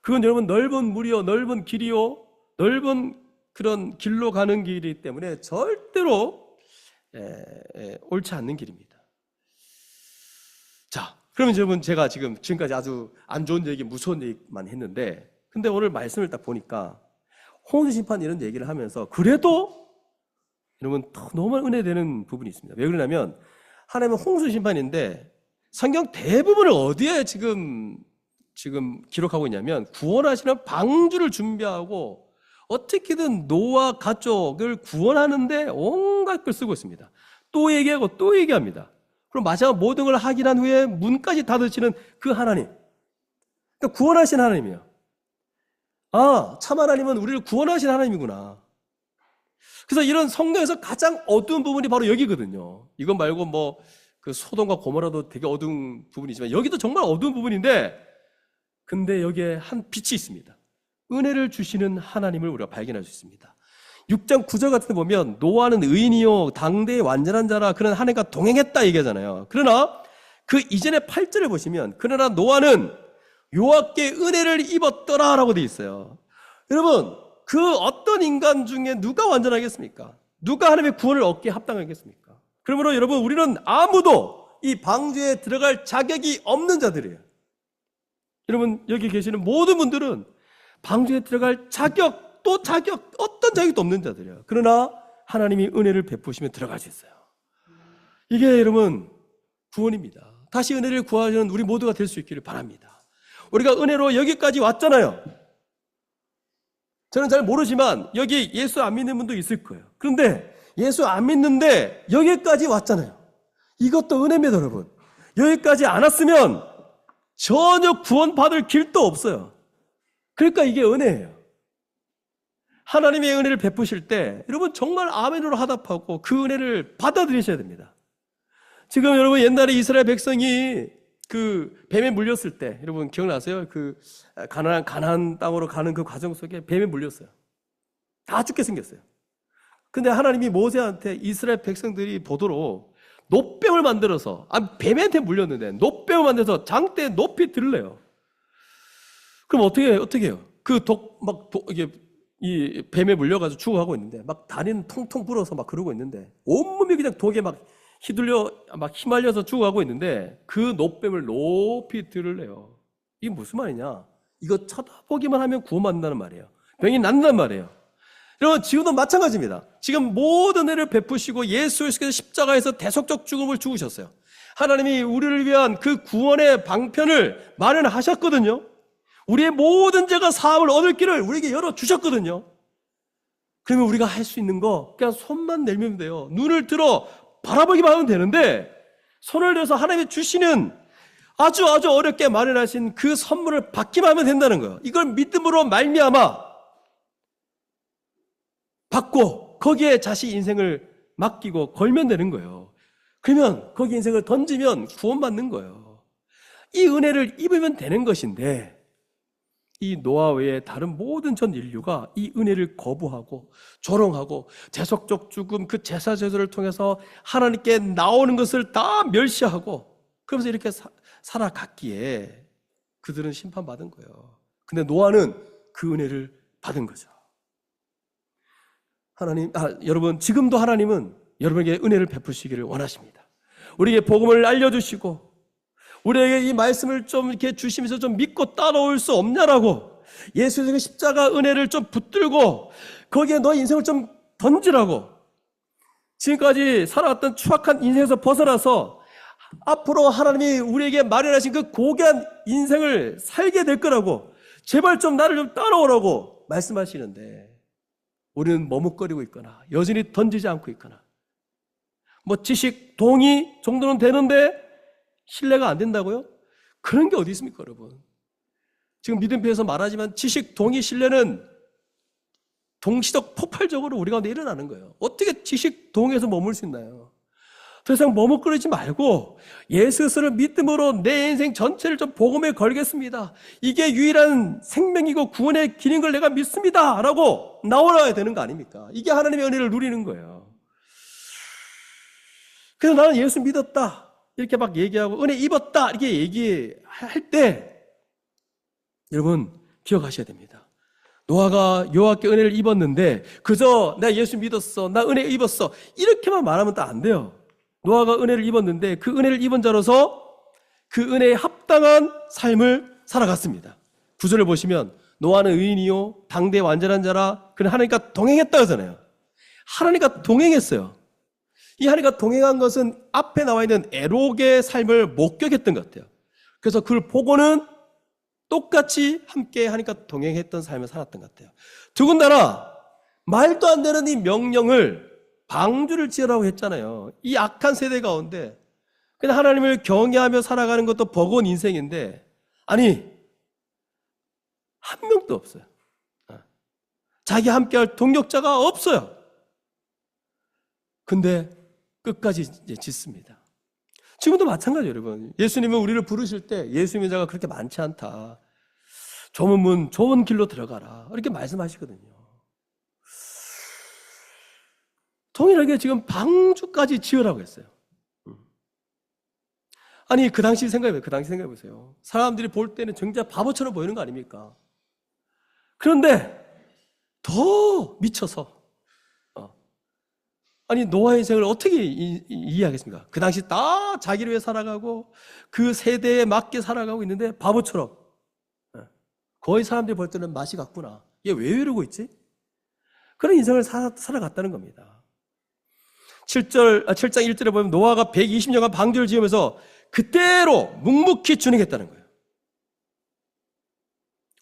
그건 여러분 넓은 물이요, 넓은 길이요, 넓은 그런 길로 가는 길이기 때문에 절대로 옳지 않는 길입니다. 자, 그러면 여러분 제가 지금까지 아주 안 좋은 얘기, 무서운 얘기만 했는데, 근데 오늘 말씀을 딱 보니까 홍수 심판 이런 얘기를 하면서 그래도 여러분 너무 은혜되는 부분이 있습니다. 왜 그러냐면 하나님은 홍수 심판인데 성경 대부분을 어디에 지금 기록하고 있냐면 구원하시는 방주를 준비하고 어떻게든 노아 가족을 구원하는데 온갖 걸 쓰고 있습니다. 또 얘기하고 또 얘기합니다. 그럼 마지막 모든 걸 확인한 후에 문까지 닫으시는 그 하나님, 그러니까 구원하신 하나님이에요. 아, 참 하나님은 우리를 구원하신 하나님이구나. 그래서 이런 성경에서 가장 어두운 부분이 바로 여기거든요. 이건 말고 뭐 그 소돔과 고모라도 되게 어두운 부분이지만 여기도 정말 어두운 부분인데, 근데 여기에 한 빛이 있습니다. 은혜를 주시는 하나님을 우리가 발견할 수 있습니다. 6장 9절 같은 데 보면 노아는 의인이요 당대의 완전한 자라 그는 하나님과 동행했다 얘기하잖아요. 그러나 그 이전의 8절을 보시면 그러나 노아는 여호와께 은혜를 입었더라 라고 되어 있어요. 여러분, 그 어떤 인간 중에 누가 완전하겠습니까? 누가 하나님의 구원을 얻기에 합당하겠습니까? 그러므로 여러분, 우리는 아무도 이 방주에 들어갈 자격이 없는 자들이에요. 여러분, 여기 계시는 모든 분들은 방주에 들어갈 어떤 자격도 없는 자들이에요. 그러나 하나님이 은혜를 베푸시면 들어갈 수 있어요. 이게 여러분 구원입니다. 다시 은혜를 구하는 우리 모두가 될 수 있기를 바랍니다. 우리가 은혜로 여기까지 왔잖아요. 저는 잘 모르지만 여기 예수 안 믿는 분도 있을 거예요. 그런데 예수 안 믿는데 여기까지 왔잖아요. 이것도 은혜입니다, 여러분. 여기까지 안 왔으면 전혀 구원받을 길도 없어요. 그러니까 이게 은혜예요. 하나님의 은혜를 베푸실 때 여러분 정말 아멘으로 화답하고 그 은혜를 받아들이셔야 됩니다. 지금 여러분 옛날에 이스라엘 백성이 그 뱀에 물렸을 때 여러분 기억나세요? 그 가나안 땅으로 가는 그 과정 속에 뱀에 물렸어요. 다 죽게 생겼어요. 근데 하나님이 모세한테 이스라엘 백성들이 보도록 놋뱀을 만들어서, 뱀한테 물렸는데 놋뱀을 만들어서 장대에 높이 들래요. 그럼 어떻게 해요? 이게 이 뱀에 물려가지고 죽어가고 있는데 막 다리는 통통 불어서 막 그러고 있는데 온몸이 그냥 독에 막 휘말려서 죽어가고 있는데 그 놋뱀을 높이 들으래요. 이게 무슨 말이냐? 이거 쳐다보기만 하면 구원받는다는 말이에요. 병이 낫는단 말이에요. 여러분, 지금도 마찬가지입니다. 지금 모든 은혜를 베푸시고 예수 그리스도께서 십자가에서 대속적 죽음을 죽으셨어요. 하나님이 우리를 위한 그 구원의 방편을 마련하셨거든요. 우리의 모든 죄가 사함을 얻을 길을 우리에게 열어주셨거든요. 그러면 우리가 할 수 있는 거 그냥 손만 내밀면 돼요. 눈을 들어 바라보기만 하면 되는데, 손을 들어서 하나님이 주시는 아주 어렵게 마련하신 그 선물을 받기만 하면 된다는 거예요. 이걸 믿음으로 말미암아 받고 믿고 거기에 자신 인생을 맡기고 걸면 되는 거예요. 그러면 거기 인생을 던지면 구원받는 거예요. 이 은혜를 입으면 되는 것인데 이 노아 외에 다른 모든 전 인류가 이 은혜를 거부하고 조롱하고 대속적 죽음, 그 제사 제도를 통해서 하나님께 나오는 것을 다 멸시하고 그러면서 이렇게 살아갔기에 그들은 심판받은 거예요. 근데 노아는 그 은혜를 받은 거죠. 여러분, 지금도 하나님은 여러분에게 은혜를 베푸시기를 원하십니다. 우리에게 복음을 알려주시고 우리에게 이 말씀을 좀 이렇게 주시면서 좀 믿고 따라올 수 없냐라고, 예수의 십자가 은혜를 좀 붙들고 거기에 너의 인생을 좀 던지라고, 지금까지 살아왔던 추악한 인생에서 벗어나서 앞으로 하나님이 우리에게 마련하신 그 고귀한 인생을 살게 될 거라고, 제발 좀 나를 좀 따라오라고 말씀하시는데 우리는 머뭇거리고 있거나 여전히 던지지 않고 있거나, 지식 동의 정도는 되는데 신뢰가 안 된다고요? 그런 게 어디 있습니까, 여러분? 지금 믿음표에서 말하지만 지식 동의 신뢰는 동시적 폭발적으로 우리 가운데 일어나는 거예요. 어떻게 지식 동의에서 머물 수 있나요? 더 이상 머뭇거리지 말고 예수 스스로 믿음으로 내 인생 전체를 좀 복음에 걸겠습니다. 이게 유일한 생명이고 구원의 길인 걸 내가 믿습니다 라고 나오라야 되는 거 아닙니까? 이게 하나님의 은혜를 누리는 거예요. 그래서 나는 예수 믿었다 이렇게 막 얘기하고 은혜 입었다 이렇게 얘기할 때 여러분 기억하셔야 됩니다. 노아가 여호와께 은혜를 입었는데 그저 나 예수 믿었어, 나 은혜 입었어 이렇게만 말하면 또 안 돼요. 노아가 은혜를 입었는데 그 은혜를 입은 자로서 그 은혜에 합당한 삶을 살아갔습니다. 9절을 보시면 노아는 의인이요 당대 완전한 자라 그는 하나님과 동행했다 하잖아요. 하나님과 동행했어요. 이 하나님과 동행한 것은 앞에 나와 있는 에녹의 삶을 목격했던 것 같아요. 그래서 그걸 보고는 똑같이 함께 하나님과 동행했던 삶을 살았던 것 같아요. 더군다나 말도 안 되는 이 명령을 방주를 지으라고 했잖아요. 이 악한 세대 가운데 그냥 하나님을 경외하며 살아가는 것도 버거운 인생인데 아니 한 명도 없어요. 자기 함께할 동력자가 없어요. 근데 끝까지 이제 짓습니다. 지금도 마찬가지예요, 여러분. 예수님은 우리를 부르실 때 예수 자가 그렇게 많지 않다. 좁은 문, 좁은 길로 들어가라. 이렇게 말씀하시거든요. 동일하게 지금 방주까지 지으라고 했어요. 아니, 그 당시 생각해보세요. 사람들이 볼 때는 정작 바보처럼 보이는 거 아닙니까? 그런데 더 미쳐서 아니 노아의 인생을 어떻게 이해하겠습니까? 그 당시 다 자기를 위해 살아가고 그 세대에 맞게 살아가고 있는데 바보처럼 거의 사람들이 볼 때는 맛이 같구나. 얘 왜 이러고 있지? 그런 인생을 살아갔다는 겁니다. 7장 1절에 보면 노아가 120년간 방주를 지으면서 그대로 묵묵히 준행했다는 거예요.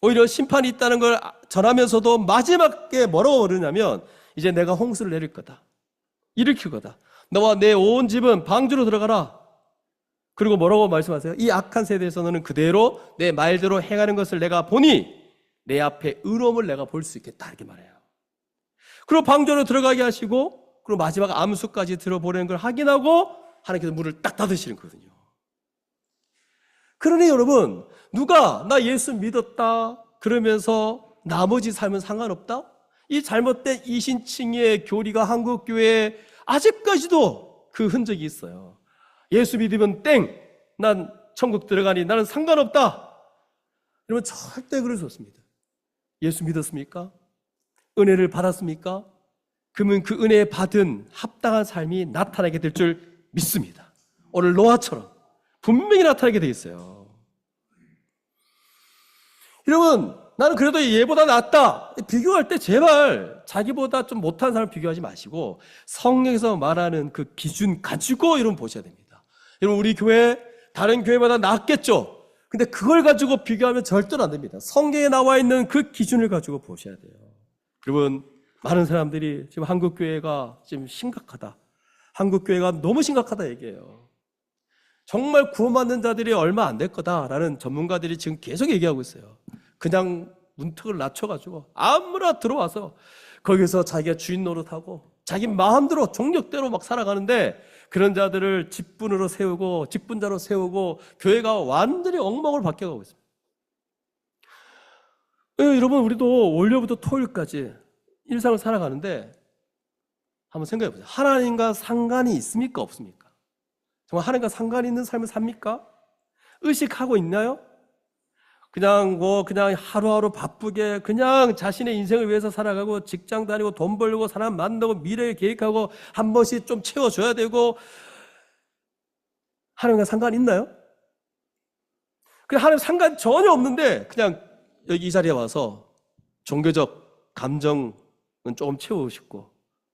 오히려 심판이 있다는 걸 전하면서도 마지막에 뭐라고 그러냐면 이제 내가 홍수를 내릴 거다. 일으킬 거다. 너와 내 온 집은 방주로 들어가라. 그리고 뭐라고 말씀하세요? 이 악한 세대에서 너는 그대로 내 말대로 행하는 것을 내가 보니 내 앞에 의로움을 내가 볼 수 있겠다. 이렇게 말해요. 그리고 방주로 들어가게 하시고 그리고 마지막 암수까지 들어보내는 걸 확인하고 하나님께서 문을 딱 닫으시는 거거든요. 그러니 여러분 누가 나 예수 믿었다 그러면서 나머지 삶은 상관없다? 이 잘못된 이신칭의 교리가 한국교회에 아직까지도 그 흔적이 있어요. 예수 믿으면 땡! 난 천국 들어가니 나는 상관없다! 여러분 절대 그럴 수 없습니다. 예수 믿었습니까? 은혜를 받았습니까? 그러면 그 은혜 받은 합당한 삶이 나타나게 될 줄 믿습니다. 오늘 노아처럼 분명히 나타나게 돼 있어요. 여러분 나는 그래도 얘보다 낫다. 비교할 때 제발 자기보다 좀 못한 사람 비교하지 마시고 성경에서 말하는 그 기준 가지고 여러분 보셔야 됩니다. 여러분 우리 교회 다른 교회마다 낫겠죠. 근데 그걸 가지고 비교하면 절대로 안 됩니다. 성경에 나와 있는 그 기준을 가지고 보셔야 돼요. 여러분 많은 사람들이 지금 한국교회가 지금 심각하다. 한국교회가 너무 심각하다 얘기해요. 정말 구원받는 자들이 얼마 안 될 거다라는 전문가들이 지금 계속 얘기하고 있어요. 그냥 문턱을 낮춰가지고 아무나 들어와서 거기서 자기가 주인 노릇하고 자기 마음대로 정력대로 막 살아가는데, 그런 자들을 직분으로 세우고 직분자로 세우고 교회가 완전히 엉망으로 바뀌어가고 있습니다. 여러분, 우리도 월요일부터 토요일까지 일상을 살아가는데 한번 생각해 보세요. 하나님과 상관이 있습니까? 없습니까? 정말 하나님과 상관이 있는 삶을 삽니까? 의식하고 있나요? 그냥 하루하루 바쁘게 그냥 자신의 인생을 위해서 살아가고, 직장 다니고 돈 벌고 사람 만나고 미래를 계획하고 한 번씩 좀 채워줘야 되고, 하나님과 상관 있나요? 그냥 하나님 상관 전혀 없는데 그냥 여기 이 자리에 와서 종교적 감정은 조금 채우고 싶고,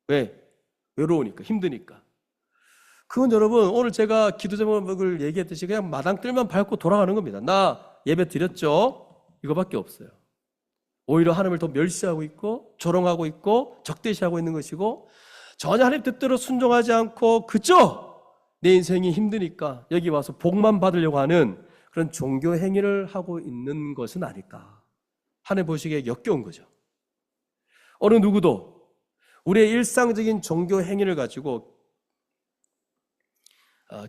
왜? 외로우니까, 힘드니까. 그건 여러분, 오늘 제가 기도 제목을 얘기했듯이 그냥 마당뜰만 밟고 돌아가는 겁니다. 나 예배 드렸죠? 이거밖에 없어요. 오히려 하나님을 더 멸시하고 있고 조롱하고 있고 적대시하고 있는 것이고, 전혀 하나님 뜻대로 순종하지 않고 그저 내 인생이 힘드니까 여기 와서 복만 받으려고 하는 그런 종교 행위를 하고 있는 것은 아닐까. 하나님 보시기에 역겨운 거죠. 어느 누구도 우리의 일상적인 종교 행위를 가지고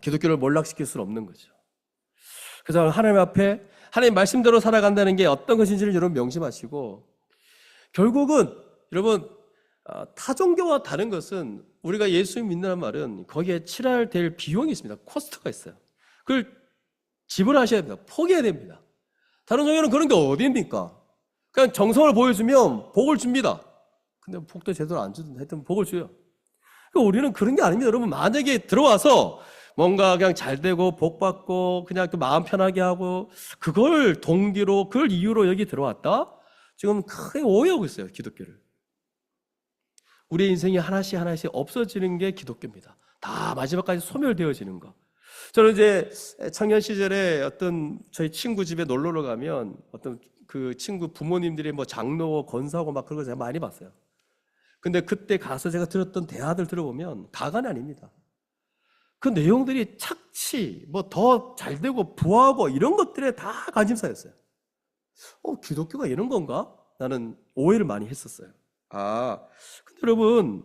기독교를 몰락시킬 수는 없는 거죠. 그래서 하나님 앞에 하나님 말씀대로 살아간다는 게 어떤 것인지를 여러분 명심하시고, 결국은 여러분, 타종교와 다른 것은 우리가 예수님 믿는다는 말은 거기에 치랄될 비용이 있습니다. 코스트가 있어요. 그걸 지불하셔야 됩니다. 포기해야 됩니다. 다른 종교는 그런 게 어디입니까? 그냥 정성을 보여주면 복을 줍니다. 근데 복도 제대로 안 주든 하여튼 복을 줘요. 그러니까 우리는 그런 게 아닙니다. 여러분, 만약에 들어와서 뭔가 그냥 잘 되고 복 받고 그냥 그 마음 편하게 하고 그걸 동기로, 그걸 이유로 여기 들어왔다? 지금 크게 오해하고 있어요, 기독교를. 우리의 인생이 하나씩 하나씩 없어지는 게 기독교입니다. 다 마지막까지 소멸되어지는 거. 저는 이제 청년 시절에 어떤 저희 친구 집에 놀러를 가면 어떤 그 친구 부모님들이 뭐 장로고 권사고 막 그런 거 제가 많이 봤어요. 근데 그때 가서 제가 들었던 대화들 들어보면 가관이 아닙니다. 그 내용들이 착취, 뭐 더 잘되고 부하고 이런 것들에 다 관심사였어요. 기독교가 이런 건가? 나는 오해를 많이 했었어요. 근데 여러분,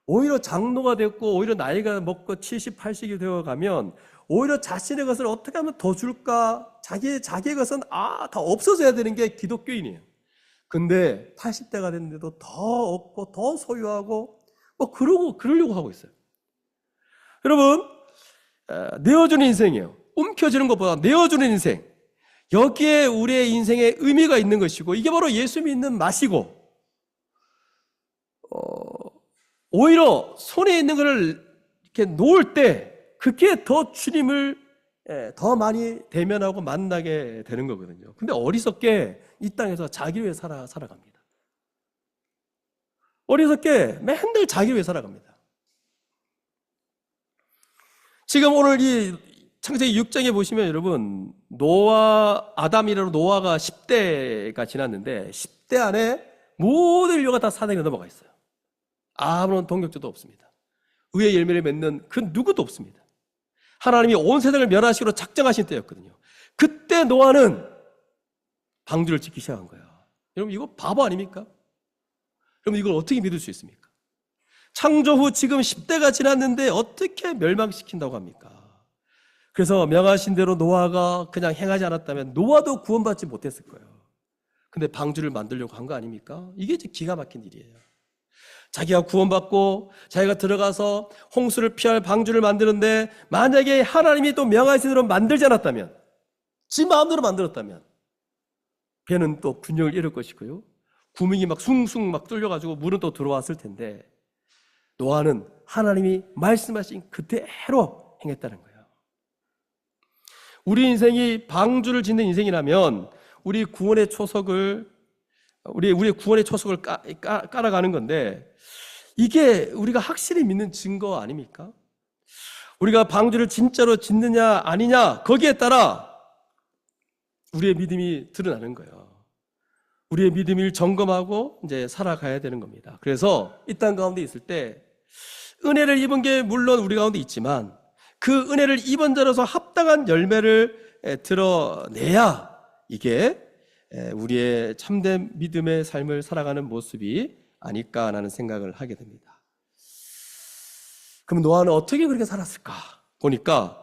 오히려 장로가 됐고 오히려 나이가 먹고 70, 80이 되어가면 오히려 자신의 것을 어떻게 하면 더 줄까? 자기의 것은 다 없어져야 되는 게 기독교인이에요. 근데 80대가 됐는데도 더 얻고 더 소유하고 뭐 그러려고 하고 있어요. 여러분, 내어주는 인생이에요. 움켜쥐는 것보다 내어주는 인생, 여기에 우리의 인생에 의미가 있는 것이고, 이게 바로 예수 믿는 맛이고, 오히려 손에 있는 것을 이렇게 놓을 때 그게 더 주님을 더 많이 대면하고 만나게 되는 거거든요. 근데 어리석게 이 땅에서 자기를 위해 살아갑니다. 어리석게 맨날 자기를 위해 살아갑니다. 지금 오늘 이 창세기 6장에 보시면 여러분, 아담이라는 노아가 10대가 지났는데 10대 안에 모든 인류가 다 사단에 넘어가 있어요. 아무런 동역자도 없습니다. 의의 열매를 맺는 그 누구도 없습니다. 하나님이 온 세상을 멸하시기로 작정하신 때였거든요. 그때 노아는 방주를 짓기 시작한 거예요. 여러분, 이거 바보 아닙니까? 여러분, 이걸 어떻게 믿을 수 있습니까? 창조 후 지금 10대가 지났는데 어떻게 멸망시킨다고 합니까? 그래서 명하신 대로 노아가 그냥 행하지 않았다면 노아도 구원받지 못했을 거예요. 근데 방주를 만들려고 한 거 아닙니까? 이게 이제 기가 막힌 일이에요. 자기가 구원받고 자기가 들어가서 홍수를 피할 방주를 만드는데, 만약에 하나님이 또 명하신 대로 만들지 않았다면, 지 마음대로 만들었다면 배는 또 균형을 잃을 것이고요, 구멍이 막 숭숭 막 뚫려가지고 물은 또 들어왔을 텐데, 노아는 하나님이 말씀하신 그대로 행했다는 거예요. 우리 인생이 방주를 짓는 인생이라면 우리의 구원의 초석을 깔아가는 건데, 이게 우리가 확실히 믿는 증거 아닙니까? 우리가 방주를 진짜로 짓느냐 아니냐, 거기에 따라 우리의 믿음이 드러나는 거예요. 우리의 믿음을 점검하고 이제 살아가야 되는 겁니다. 그래서 이 땅 가운데 있을 때 은혜를 입은 게 물론 우리 가운데 있지만, 그 은혜를 입은 자로서 합당한 열매를 드러내야 이게 우리의 참된 믿음의 삶을 살아가는 모습이 아닐까라는 생각을 하게 됩니다. 그럼 노아는 어떻게 그렇게 살았을까? 보니까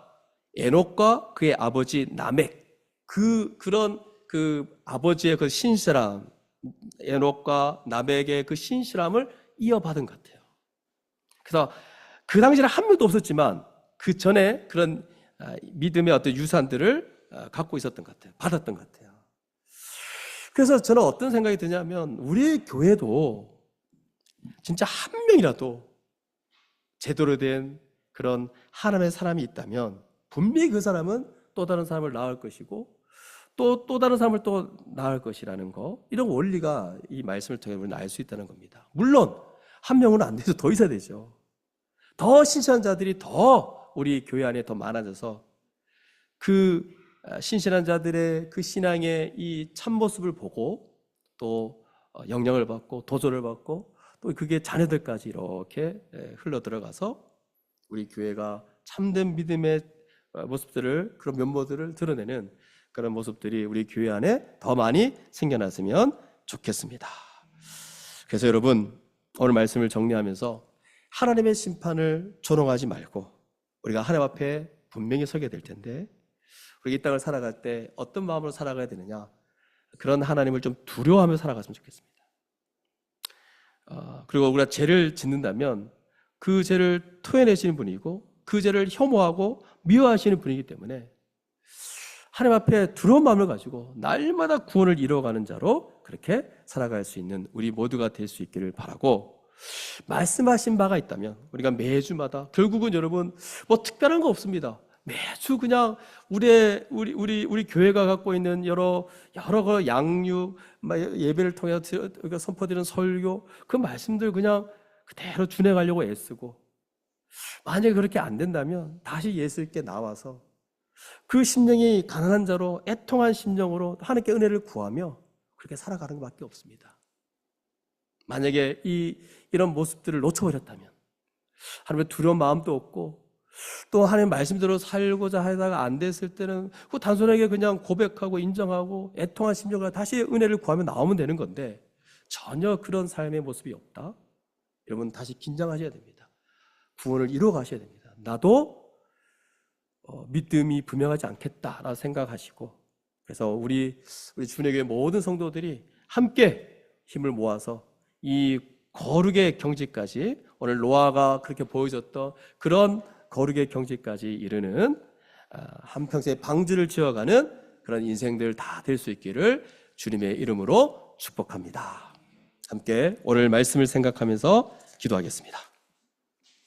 에녹과 그의 아버지 라멕, 그런 아버지의 그 신실함, 에녹과 라멕의 그 신실함을 이어받은 것 같아요. 그래서 그 당시에는 한 명도 없었지만 그 전에 그런 믿음의 어떤 유산들을 갖고 있었던 것 같아요. 받았던 것 같아요. 그래서 저는 어떤 생각이 드냐면 우리 교회도 진짜 한 명이라도 제대로 된 그런 하나님의 사람이 있다면 분명히 그 사람은 또 다른 사람을 낳을 것이고 또 다른 사람을 또 낳을 것이라는 거, 이런 원리가 이 말씀을 통해 우리는 알 수 있다는 겁니다. 물론 한 명은 안 돼도 더 있어야 되죠. 더 신실한 자들이 더 우리 교회 안에 더 많아져서 그 신실한 자들의 그 신앙의 이 참모습을 보고 또 영향을 받고 도전을 받고 또 그게 자녀들까지 이렇게 흘러 들어가서 우리 교회가 참된 믿음의 모습들을, 그런 면모들을 드러내는 그런 모습들이 우리 교회 안에 더 많이 생겨났으면 좋겠습니다. 그래서 여러분, 오늘 말씀을 정리하면서 하나님의 심판을 조롱하지 말고 우리가 하나님 앞에 분명히 서게 될 텐데, 우리가 이 땅을 살아갈 때 어떤 마음으로 살아가야 되느냐, 그런 하나님을 좀 두려워하며 살아갔으면 좋겠습니다. 그리고 우리가 죄를 짓는다면 그 죄를 토해내시는 분이고 그 죄를 혐오하고 미워하시는 분이기 때문에 하나님 앞에 두려운 마음을 가지고 날마다 구원을 이루어가는 자로 그렇게 살아갈 수 있는 우리 모두가 될 수 있기를 바라고, 말씀하신 바가 있다면 우리가 매주마다, 결국은 여러분 뭐 특별한 거 없습니다. 매주 그냥 우리 교회가 갖고 있는 여러 양육, 예배를 통해 선포되는 설교, 그 말씀들 그냥 그대로 준행하려고 애쓰고, 만약에 그렇게 안 된다면 다시 예수 있게 나와서 그 심령이 가난한 자로 애통한 심령으로 하나님께 은혜를 구하며 그렇게 살아가는 것밖에 없습니다. 만약에 이런 모습들을 놓쳐버렸다면, 하나님의 두려운 마음도 없고 또 하나님 말씀대로 살고자 하다가 안 됐을 때는 그 단순하게 그냥 고백하고 인정하고 애통한 심령으로 다시 은혜를 구하며 나오면 되는 건데, 전혀 그런 삶의 모습이 없다. 여러분 다시 긴장하셔야 됩니다. 구원을 이루어 가셔야 됩니다. 나도 믿음이 분명하지 않겠다라고 생각하시고, 그래서 우리 주님의 교회 모든 성도들이 함께 힘을 모아서 이 거룩의 경지까지, 오늘 노아가 그렇게 보여줬던 그런 거룩의 경지까지 이르는 한평생의 방주를 지어가는 그런 인생들 다 될 수 있기를 주님의 이름으로 축복합니다. 함께 오늘 말씀을 생각하면서 기도하겠습니다.